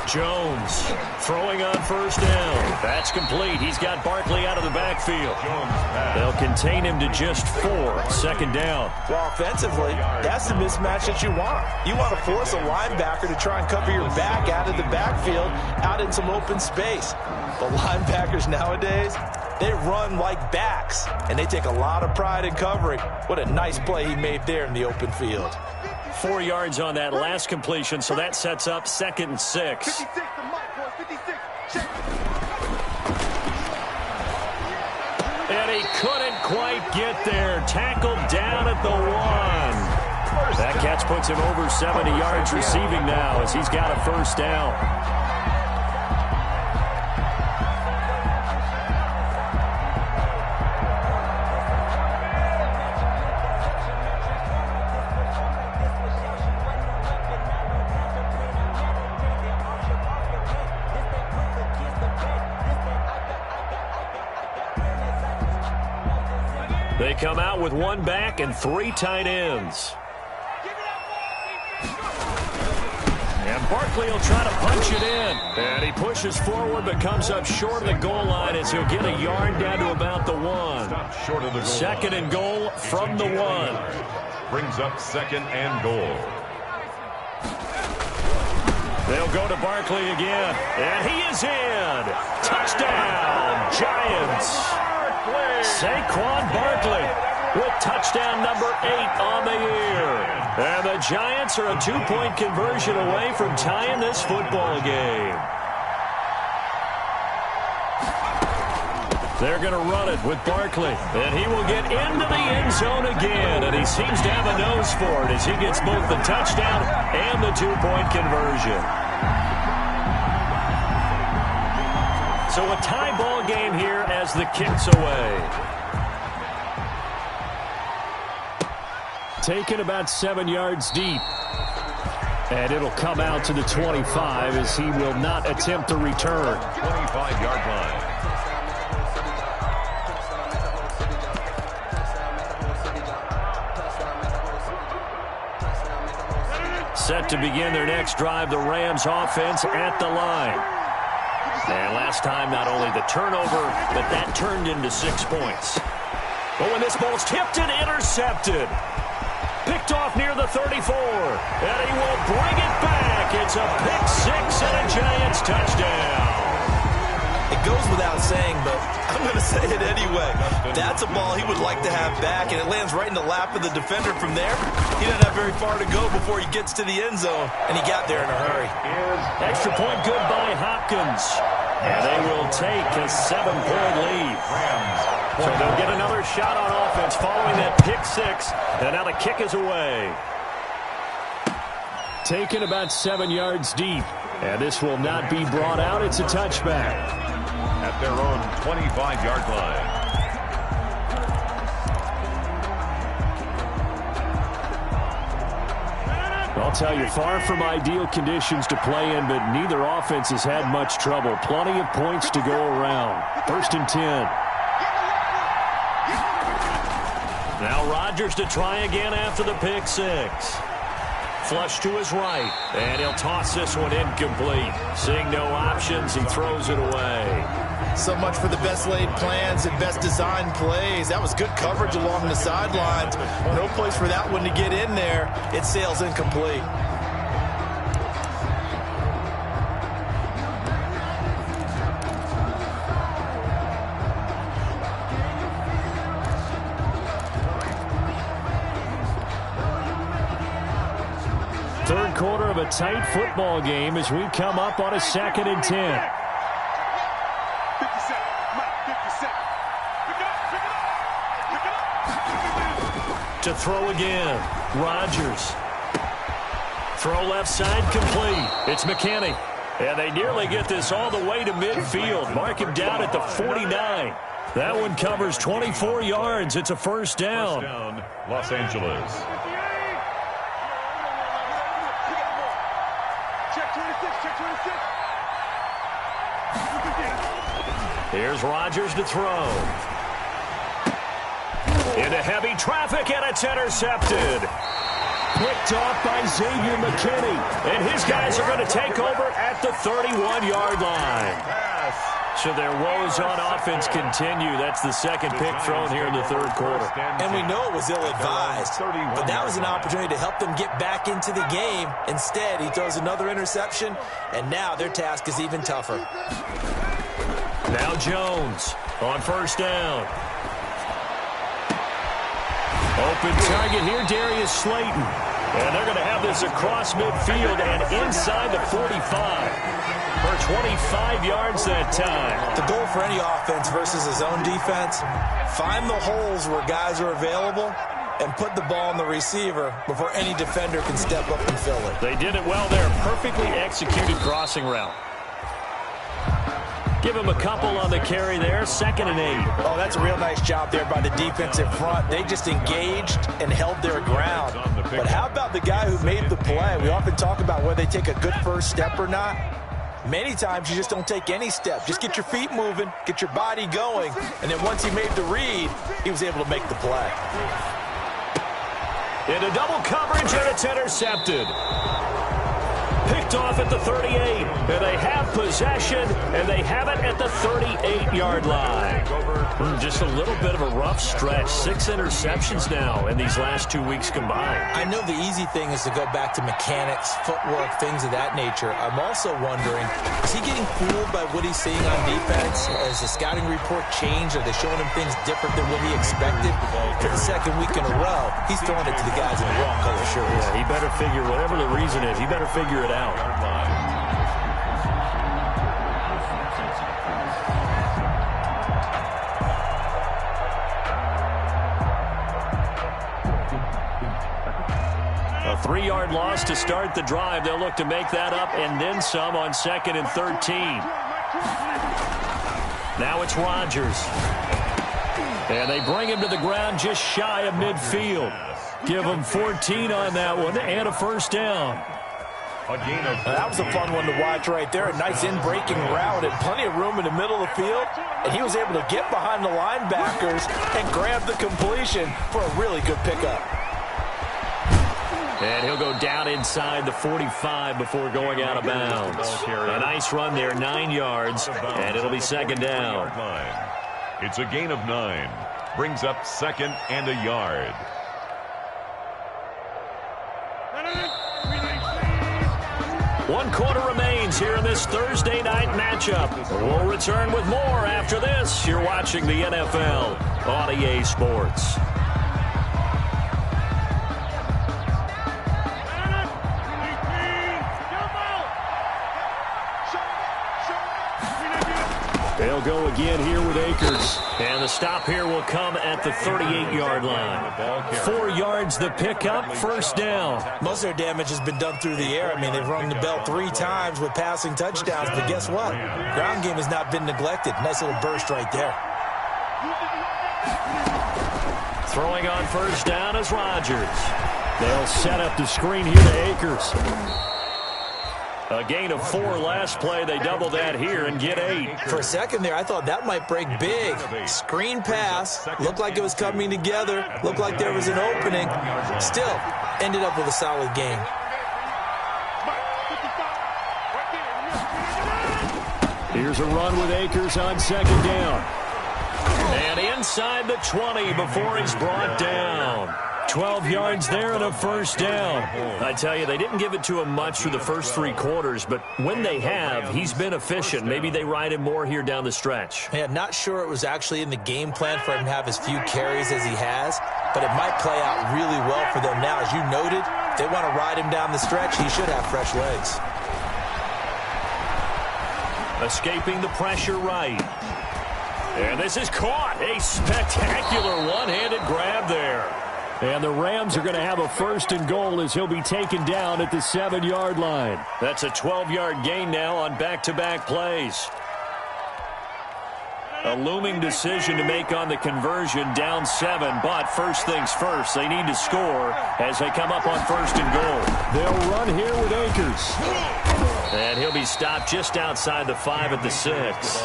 Jones throwing on 1st down. That's complete. He's got Barkley out of the backfield. They'll contain him to just 4. 2nd down. Well, offensively, that's the mismatch that you want. You want to force a linebacker to try and cover your back out of the backfield, out in some open space. The linebackers nowadays, they run like backs, and they take a lot of pride in covering. What a nice play he made there in the open field. 4 yards on that last completion, so that sets up 2nd and 6. And he couldn't quite get there. Tackled down at the 1. That catch puts him over 70 yards receiving now as he's got a 1st down. They come out with 1 back and 3 tight ends. Barkley will try to punch it in. And he pushes forward but comes up short of the goal line as he'll get a yard down to about the 1. Short of the goal second line. and goal from the 1. Brings up second and goal. They'll go to Barkley again. And he is in. Touchdown, Giants. Saquon Barkley with touchdown number 8 on the year. And the Giants are a 2-point conversion away from tying this football game. They're going to run it with Barkley. And he will get into the end zone again. And he seems to have a nose for it as he gets both the touchdown and the 2-point conversion. So a tie ball game here as the kick's away. Taken about 7 yards deep. And it'll come out to the 25 as he will not attempt to return. 25-yard line. Set to begin their next drive, the Rams offense at the line. And last time, not only the turnover, but that turned into 6 points. But when this ball's tipped and intercepted, picked off near the 34, and he will bring it back. It's a pick 6 and a Giants touchdown. It goes without saying, but I'm going to say it anyway. That's a ball he would like to have back, and it lands right in the lap of the defender from there. He doesn't have very far to go before he gets to the end zone, and he got there in a hurry. Extra point good by Hopkins. And they will take a 7-point lead. So they'll get another shot on offense following that pick 6, and now the kick is away. Taken about 7 yards deep, and this will not be brought out. It's a touchback. At their own 25-yard line. I'll tell you, far from ideal conditions to play in, but neither offense has had much trouble. Plenty of points to go around. 1st and 10. Now Rodgers to try again after the pick 6. Flush to his right, and he'll toss this one incomplete. Seeing no options, he throws it away. So much for the best laid plans and best designed plays. That was good coverage along the sidelines. No place for that one to get in there. It sails incomplete. Third quarter of a tight football game as we come up on a 2nd and 10. To throw again, Rodgers. Throw left side complete. It's McKinney. And they nearly get this all the way to midfield. Mark him down at the 49. That one covers 24 yards. It's a first down. First down, Los Angeles. Here's Rodgers to throw. Into heavy traffic, and it's intercepted. Picked off by Xavier McKinney. And his guys are going to take over at the 31-yard line. So their woes on offense continue. That's the second pick thrown here in the third quarter. And we know it was ill-advised, but that was an opportunity to help them get back into the game. Instead, he throws another interception, and now their task is even tougher. Now Jones on first down. Open target here, Darius Slayton. And they're going to have this across midfield and inside the 45 for 25 yards that time. The goal for any offense versus his own defense, find the holes where guys are available and put the ball on the receiver before any defender can step up and fill it. They did it well there. Perfectly executed crossing route. Give him a couple on the carry there. 2nd and 8. Oh, that's a real nice job there by the defense in front. They just engaged and held their ground. But how about the guy who made the play? We often talk about whether they take a good first step or not. Many times you just don't take any step. Just get your feet moving, get your body going, and then once he made the read, he was able to make the play. Into double coverage, and it's intercepted. picked off at the 38. And they have possession, and they have it at the 38-yard line. Just a little bit of a rough stretch. 6 interceptions now in these last 2 weeks combined. I know the easy thing is to go back to mechanics, footwork, things of that nature. I'm also wondering, is he getting fooled by what he's seeing on defense? Has the scouting report changed? Are they showing him things different than what he expected? For the second week in a row, he's throwing it to the guys in the wrong color shirts. Yeah, he better figure, whatever the reason is, he better figure it out. A 3-yard loss to start the drive. They'll look to make that up and then some on 2nd and 13. Now it's Rodgers. And they bring him to the ground just shy of midfield. Give him 14 on that one and a first down. That was a fun one to watch right there. A nice in-breaking route and plenty of room in the middle of the field. And he was able to get behind the linebackers and grab the completion for a really good pickup. And he'll go down inside the 45 before going out of bounds. A nice run there, 9 yards, and it'll be 2nd down. It's a gain of 9. Brings up 2nd and a yard. One quarter remains here in this Thursday night matchup. We'll return with more after this. You're watching the NFL on EA Sports. They'll go again here with Akers. And the stop here will come at the 38-yard line. 4 yards the pickup, first down. Most of their damage has been done through the air. I mean, they've rung the bell 3 times with passing touchdowns, but guess what? Ground game has not been neglected. Nice little burst right there. Throwing on first down is Rodgers. They'll set up the screen here to Akers. A gain of 4 last play. They double that here and get 8. For a second there, I thought that might break big. Screen pass. Looked like it was coming together. Looked like there was an opening. Still, ended up with a solid gain. Here's a run with Akers on 2nd down. And inside the 20 before he's brought down. 12 yards there and a first down. I tell you, they didn't give it to him much through the first 3 quarters, but when they have, he's been efficient. Maybe they ride him more here down the stretch. Yeah, not sure it was actually in the game plan for him to have as few carries as he has, but it might play out really well for them now. As you noted, if they want to ride him down the stretch, he should have fresh legs. Escaping the pressure right. And this is caught. A spectacular one-handed grab there. And the Rams are going to have a 1st and goal as he'll be taken down at the 7-yard line. That's a 12-yard gain now on back-to-back plays. A looming decision to make on the conversion, down 7, but first things first, they need to score as they come up on 1st and goal. They'll run here with Akers. And he'll be stopped just outside the 5 at the 6.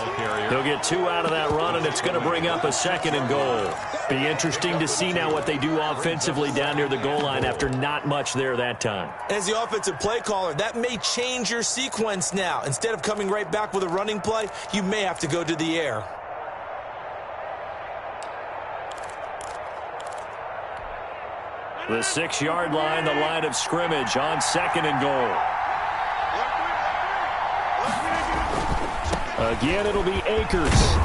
He'll get 2 out of that run, and it's going to bring up a 2nd and goal. Be interesting to see now what they do offensively down near the goal line after not much there that time. As the offensive play caller, that may change your sequence now. Instead of coming right back with a running play, you may have to go to the air. The 6-yard line, the line of scrimmage on 2nd and goal. Again, it'll be Akers.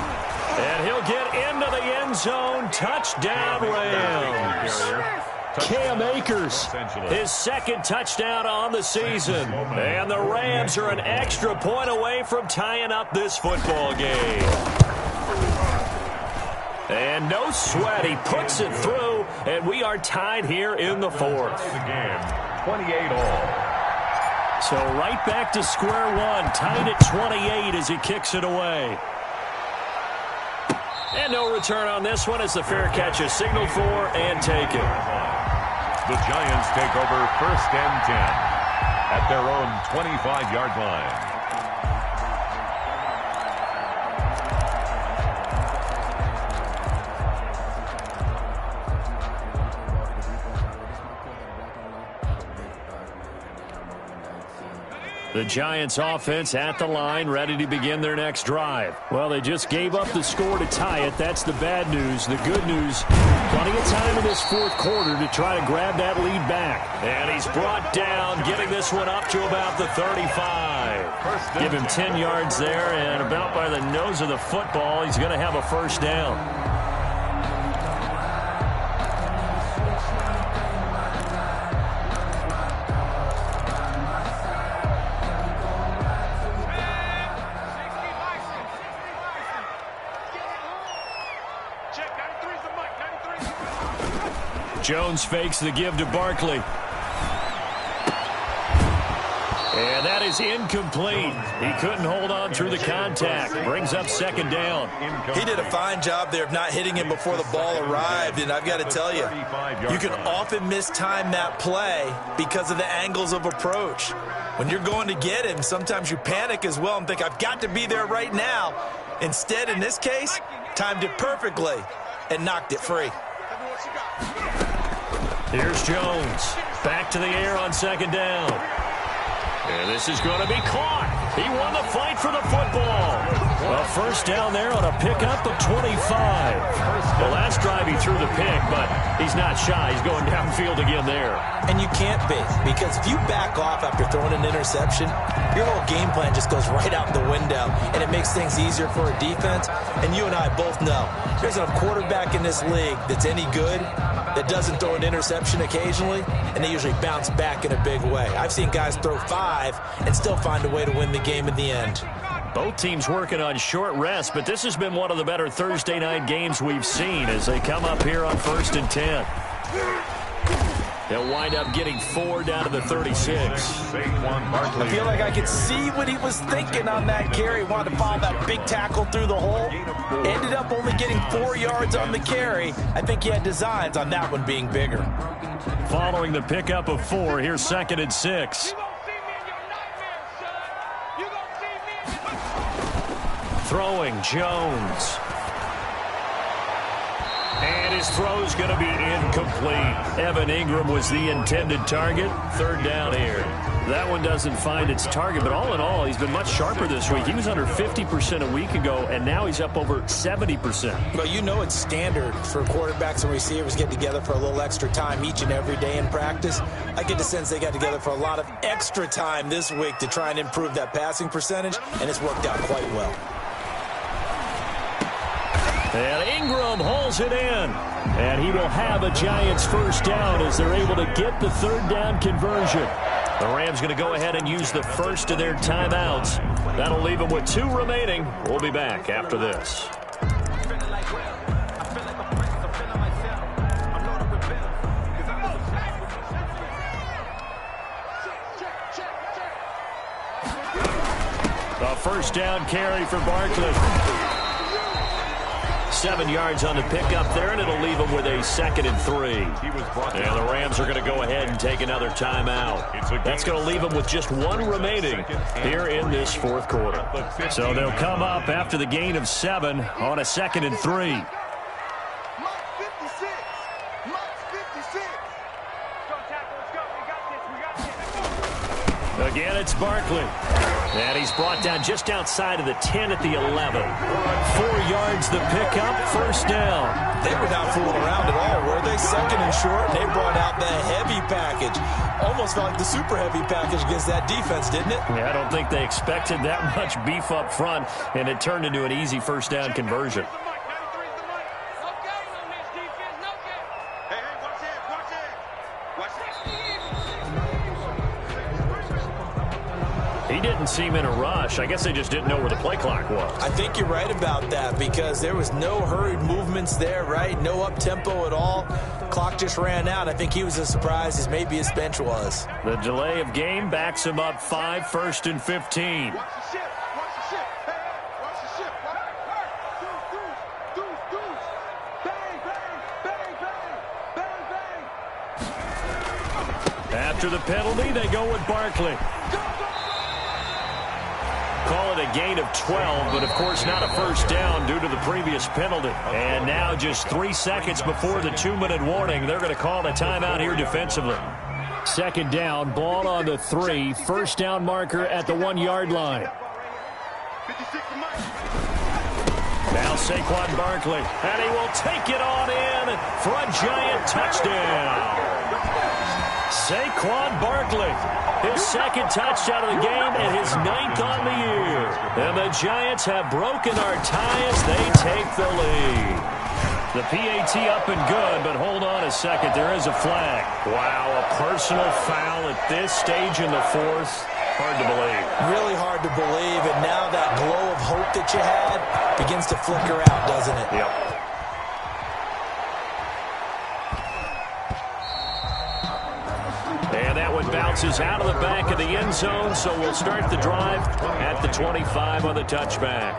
And he'll get into the end zone. Touchdown, Rams. Cam Akers, his 2nd touchdown on the season. And the Rams are an extra point away from tying up this football game. And no sweat, he puts it through, and we are tied here in the 4th. The game, 28 all. So right back to square one, tied at 28 as he kicks it away. And no return on this one as the fair catch is signaled for and taken. The Giants take over 1st and 10 at their own 25-yard line. The Giants offense at the line, ready to begin their next drive. Well, they just gave up the score to tie it. That's the bad news. The good news, plenty of time in this fourth quarter to try to grab that lead back. And he's brought down, getting this one up to about the 35. Give him 10 yards there, and about by the nose of the football, he's going to have a first down. Jones fakes the give to Barkley. And that is incomplete. He couldn't hold on through the contact. Brings up second down. He did a fine job there of not hitting him before the ball arrived, and I've got to tell you, you can often mistime that play because of the angles of approach. When you're going to get him, sometimes you panic as well and think, I've got to be there right now. Instead, in this case, timed it perfectly and knocked it free. Here's Jones. Back to the air on second down. And this is going to be caught. He won the fight for the football. Well, first down there on a pickup of 25. The last drive he threw the pick, but he's not shy. He's going downfield again there. And you can't be, because if you back off after throwing an interception, your whole game plan just goes right out the window, and it makes things easier for a defense. And you and I both know there's a quarterback in this league that's any good that doesn't throw an interception occasionally, and they usually bounce back in a big way. I've seen guys throw 5 and still find a way to win the game in the end. Both teams working on short rest, but this has been one of the better Thursday night games we've seen as they come up here on 1st and 10. They'll wind up getting 4 down to the 36. I feel like I could see what he was thinking on that carry. Wanted to follow that big tackle through the hole. Ended up only getting 4 yards on the carry. I think he had designs on that one being bigger. Following the pickup of 4, here's 2nd and 6. Throwing Jones. And his throw's going to be incomplete. Evan Ingram was the intended target. 3rd down here. That one doesn't find its target, but all in all, he's been much sharper this week. He was under 50% a week ago, and now he's up over 70%. Well, you know it's standard for quarterbacks and receivers get together for a little extra time each and every day in practice. I get the sense they got together for a lot of extra time this week to try and improve that passing percentage, and it's worked out quite well. And Ingram hauls it in. And he will have a Giants first down as they're able to get the 3rd down conversion. The Rams going to go ahead and use the first of their timeouts. That'll leave them with 2 remaining. We'll be back after this. The first down carry for Barkley. 7 yards on the pickup there, and it'll leave them with a 2nd and 3. And the Rams are going to go ahead and take another timeout. That's going to leave them with just 1 remaining here in this 4th quarter. So they'll come up after the gain of 7 on a 2nd and 3. Again, it's Barkley. And he's brought down just outside of the 10 at the 11. 4 yards the pickup, first down. They were not fooling around at all, were they? 2nd and short, and they brought out the heavy package. Almost felt like the super heavy package against that defense, didn't it? Yeah, I don't think they expected that much beef up front, and it turned into an easy first down conversion. He didn't seem in a rush. I guess they just didn't know where the play clock was. I think you're right about that because there was no hurried movements there, right? No up-tempo at all. Clock just ran out. I think he was as surprised as maybe his bench was. The delay of game backs him up 5, 1st and 15. After the penalty, they go with Barkley. Call it a gain of 12, but of course not a first down due to the previous penalty. And now just 3 seconds before the 2-minute warning, they're going to call a timeout here defensively. Second down, ball on the 3. First down marker at the 1-yard line. Now Saquon Barkley, and he will take it on in for a giant touchdown. Saquon Barkley, his second touchdown of the game and his 9th on the year. And the Giants have broken our tie as they take the lead. The PAT up and good, but hold on a second. There is a flag. Wow, a personal foul at this stage in the 4th. Hard to believe. Really hard to believe, and now that glow of hope that you had begins to flicker out, doesn't it? Yep. And that one bounces out of the back of the end zone, so we'll start the drive at the 25 on the touchback.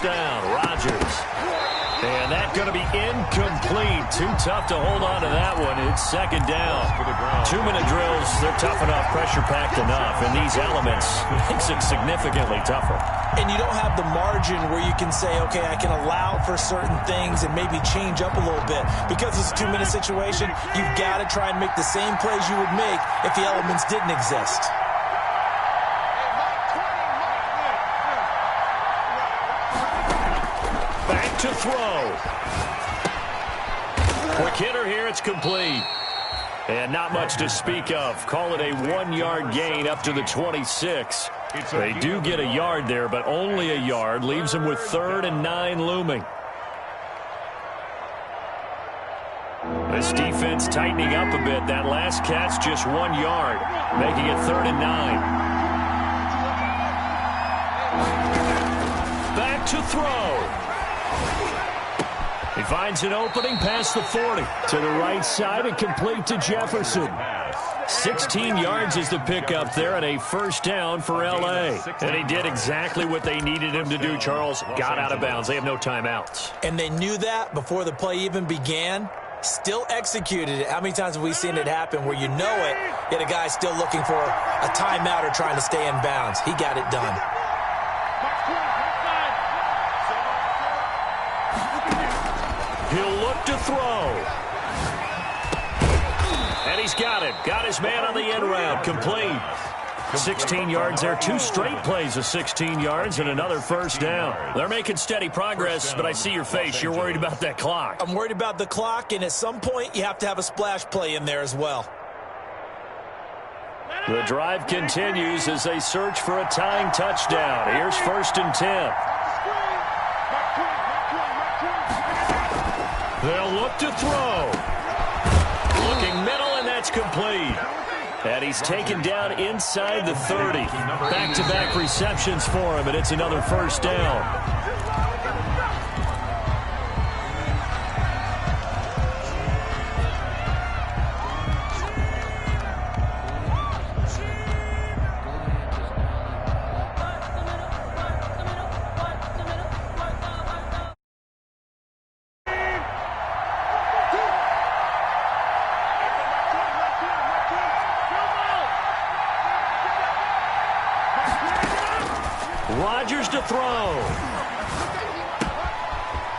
Down, Rodgers. And that's going to be incomplete. Too tough to hold on to that one. It's second down. 2-minute drills, they're tough enough, pressure-packed enough. And these elements makes it significantly tougher. And you don't have the margin where you can say, okay, I can allow for certain things and maybe change up a little bit. Because it's a 2-minute situation, you've got to try and make the same plays you would make if the elements didn't exist. To throw. Quick hitter here, it's complete. And not much to speak of. Call it a 1-yard gain up to the 26. They do get a yard there, but only a yard. Leaves them with 3rd and 9 looming. This defense tightening up a bit. That last catch just 1 yard, making it 3rd and 9. Back to throw. He finds an opening past the 40. To the right side and complete to Jefferson. 16 yards is the pickup there and a first down for L.A. And he did exactly what they needed him to do, Charles. Got out of bounds. They have no timeouts. And they knew that before the play even began. Still executed it. How many times have we seen it happen where you know it, yet a guy's still looking for a timeout or trying to stay in bounds? He got it done. He'll look to throw. And he's got it. Got his man on the end route. Complete. 16 yards there. 2 straight plays of 16 yards and another first down. They're making steady progress, but I see your face. You're worried about that clock. I'm worried about the clock, and at some point you have to have a splash play in there as well. The drive continues as they search for a tying touchdown. Here's 1st and 10. They'll look to throw. Looking middle, and that's complete. And he's taken down inside the 30. Back-to-back receptions for him, and it's another first down. Rodgers to throw.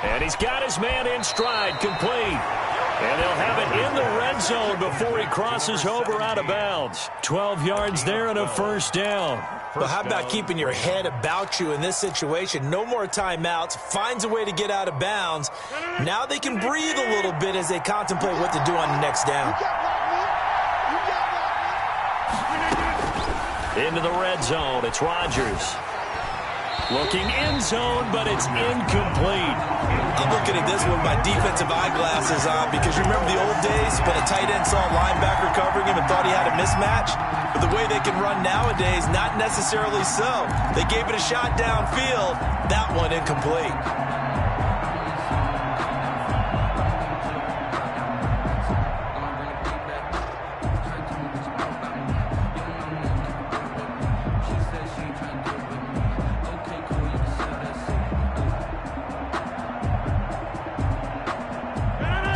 And he's got his man in stride, complete. And they'll have it in the red zone before he crosses over out of bounds. 12 yards there and a first down. Well, how about keeping your head about you in this situation? No more timeouts. Finds a way to get out of bounds. Now they can breathe a little bit as they contemplate what to do on the next down. Into the red zone, it's Rodgers. Looking end zone, but it's incomplete. I'm looking at this with my defensive eyeglasses on because you remember the old days when a tight end saw a linebacker covering him and thought he had a mismatch? But the way they can run nowadays, not necessarily so. They gave it a shot downfield. That one incomplete.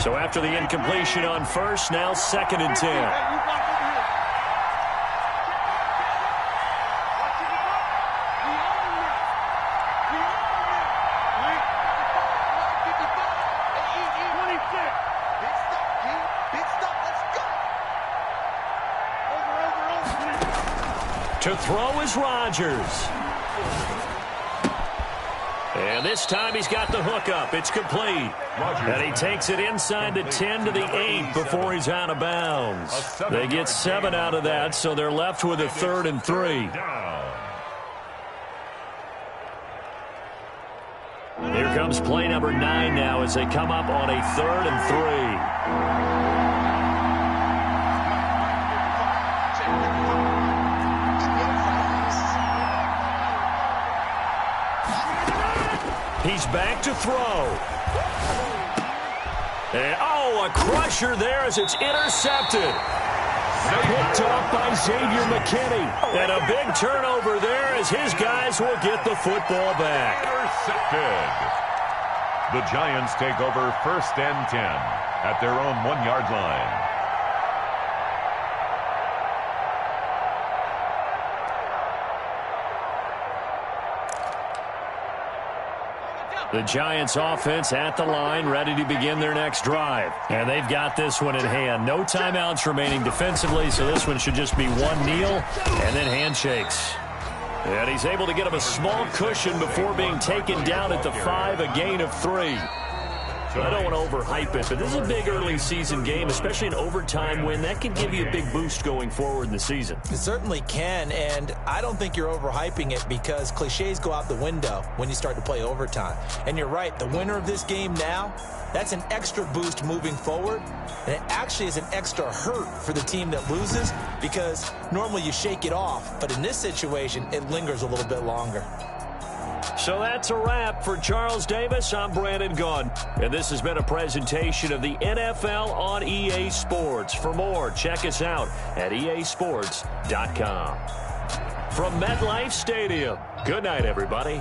So after the incompletion on first, now 2nd and 10. To throw is Rodgers. And this time he's got the hook up. It's complete. And he takes it inside the 10 to the 8 before he's out of bounds. They get 7 out of that, so they're left with a 3rd and 3. Here comes play number 9 now as they come up on a 3rd and 3. He's back to throw. And, a crusher there as it's intercepted. Picked off by Xavier McKinney. And a big turnover there as his guys will get the football back. Intercepted. The Giants take over 1st and 10 at their own 1-yard line. The Giants offense at the line, ready to begin their next drive. And they've got this one in hand. No timeouts remaining defensively, so this one should just be one kneel and then handshakes. And he's able to get him a small cushion before being taken down at the 5, a gain of 3. I don't want to overhype it, but this is a big early season game, especially an overtime win. That can give you a big boost going forward in the season. It certainly can, and I don't think you're overhyping it because cliches go out the window when you start to play overtime. And you're right, the winner of this game now, that's an extra boost moving forward, and it actually is an extra hurt for the team that loses because normally you shake it off, but in this situation, it lingers a little bit longer. So that's a wrap for Charles Davis. I'm Brandon Gaudin, and this has been a presentation of the NFL on EA Sports. For more, check us out at easports.com. From MetLife Stadium, good night, everybody.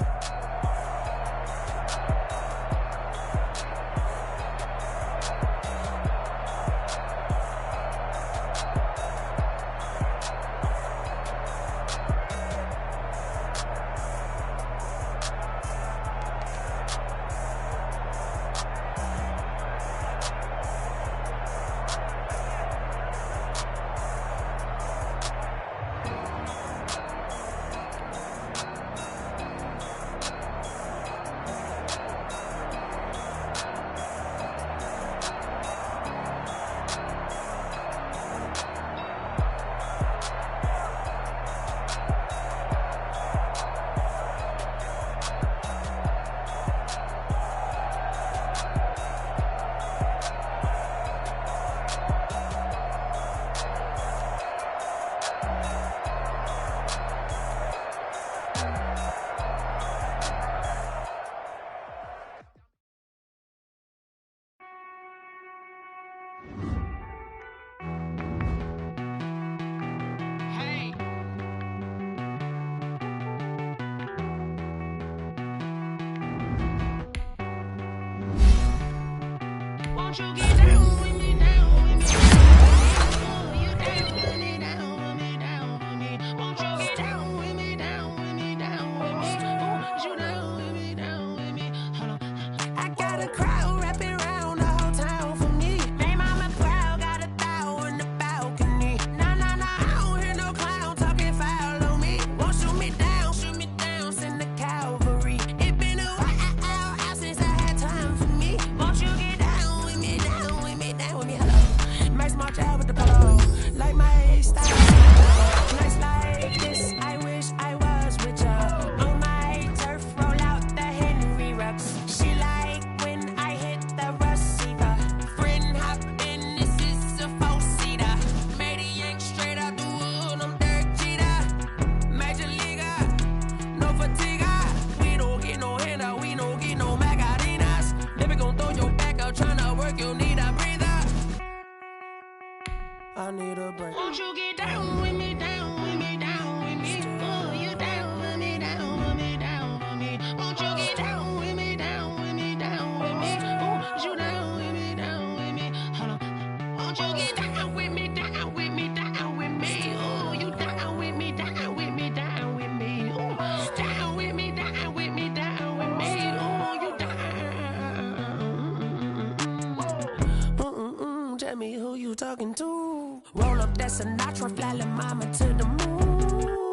Won't you get down with me, down with me? Oh, you down with me, down with me, down with me. Won't you get down with me, down with me, down with me? Oh, you down with me, down with me? Hold on. I got a crowd wrapping around the whole town for me. They mama proud, got a thou in the balcony. Nah, I don't hear no clown talking foul on me. Won't shoot me down, send the cavalry. It been a while since I had time for me. Won't you get down with me, down with me, down with me? Hello. Max March out with the polo, like my style. Nights like this, I wish I was with ya. On my turf, roll out the Henry Rux. She like when I hit the receiver. Friend hop in, this is a four-seater. Made a yank straight out the wood, I'm Derek Jeter. Major leaguer, no fatigue. We don't get no handout, we don't get no Macarinas. Never gon' throw your back out, tryna work, you need a breather. I need a break. Won't you get down with me, down with me, down with me? Oh, you down with me, down with me, down with me. Won't you get down with me, down with me, down with me? Oh, you down with me, down with me? you talking to? Roll up that Sinatra, fly like mama to the moon.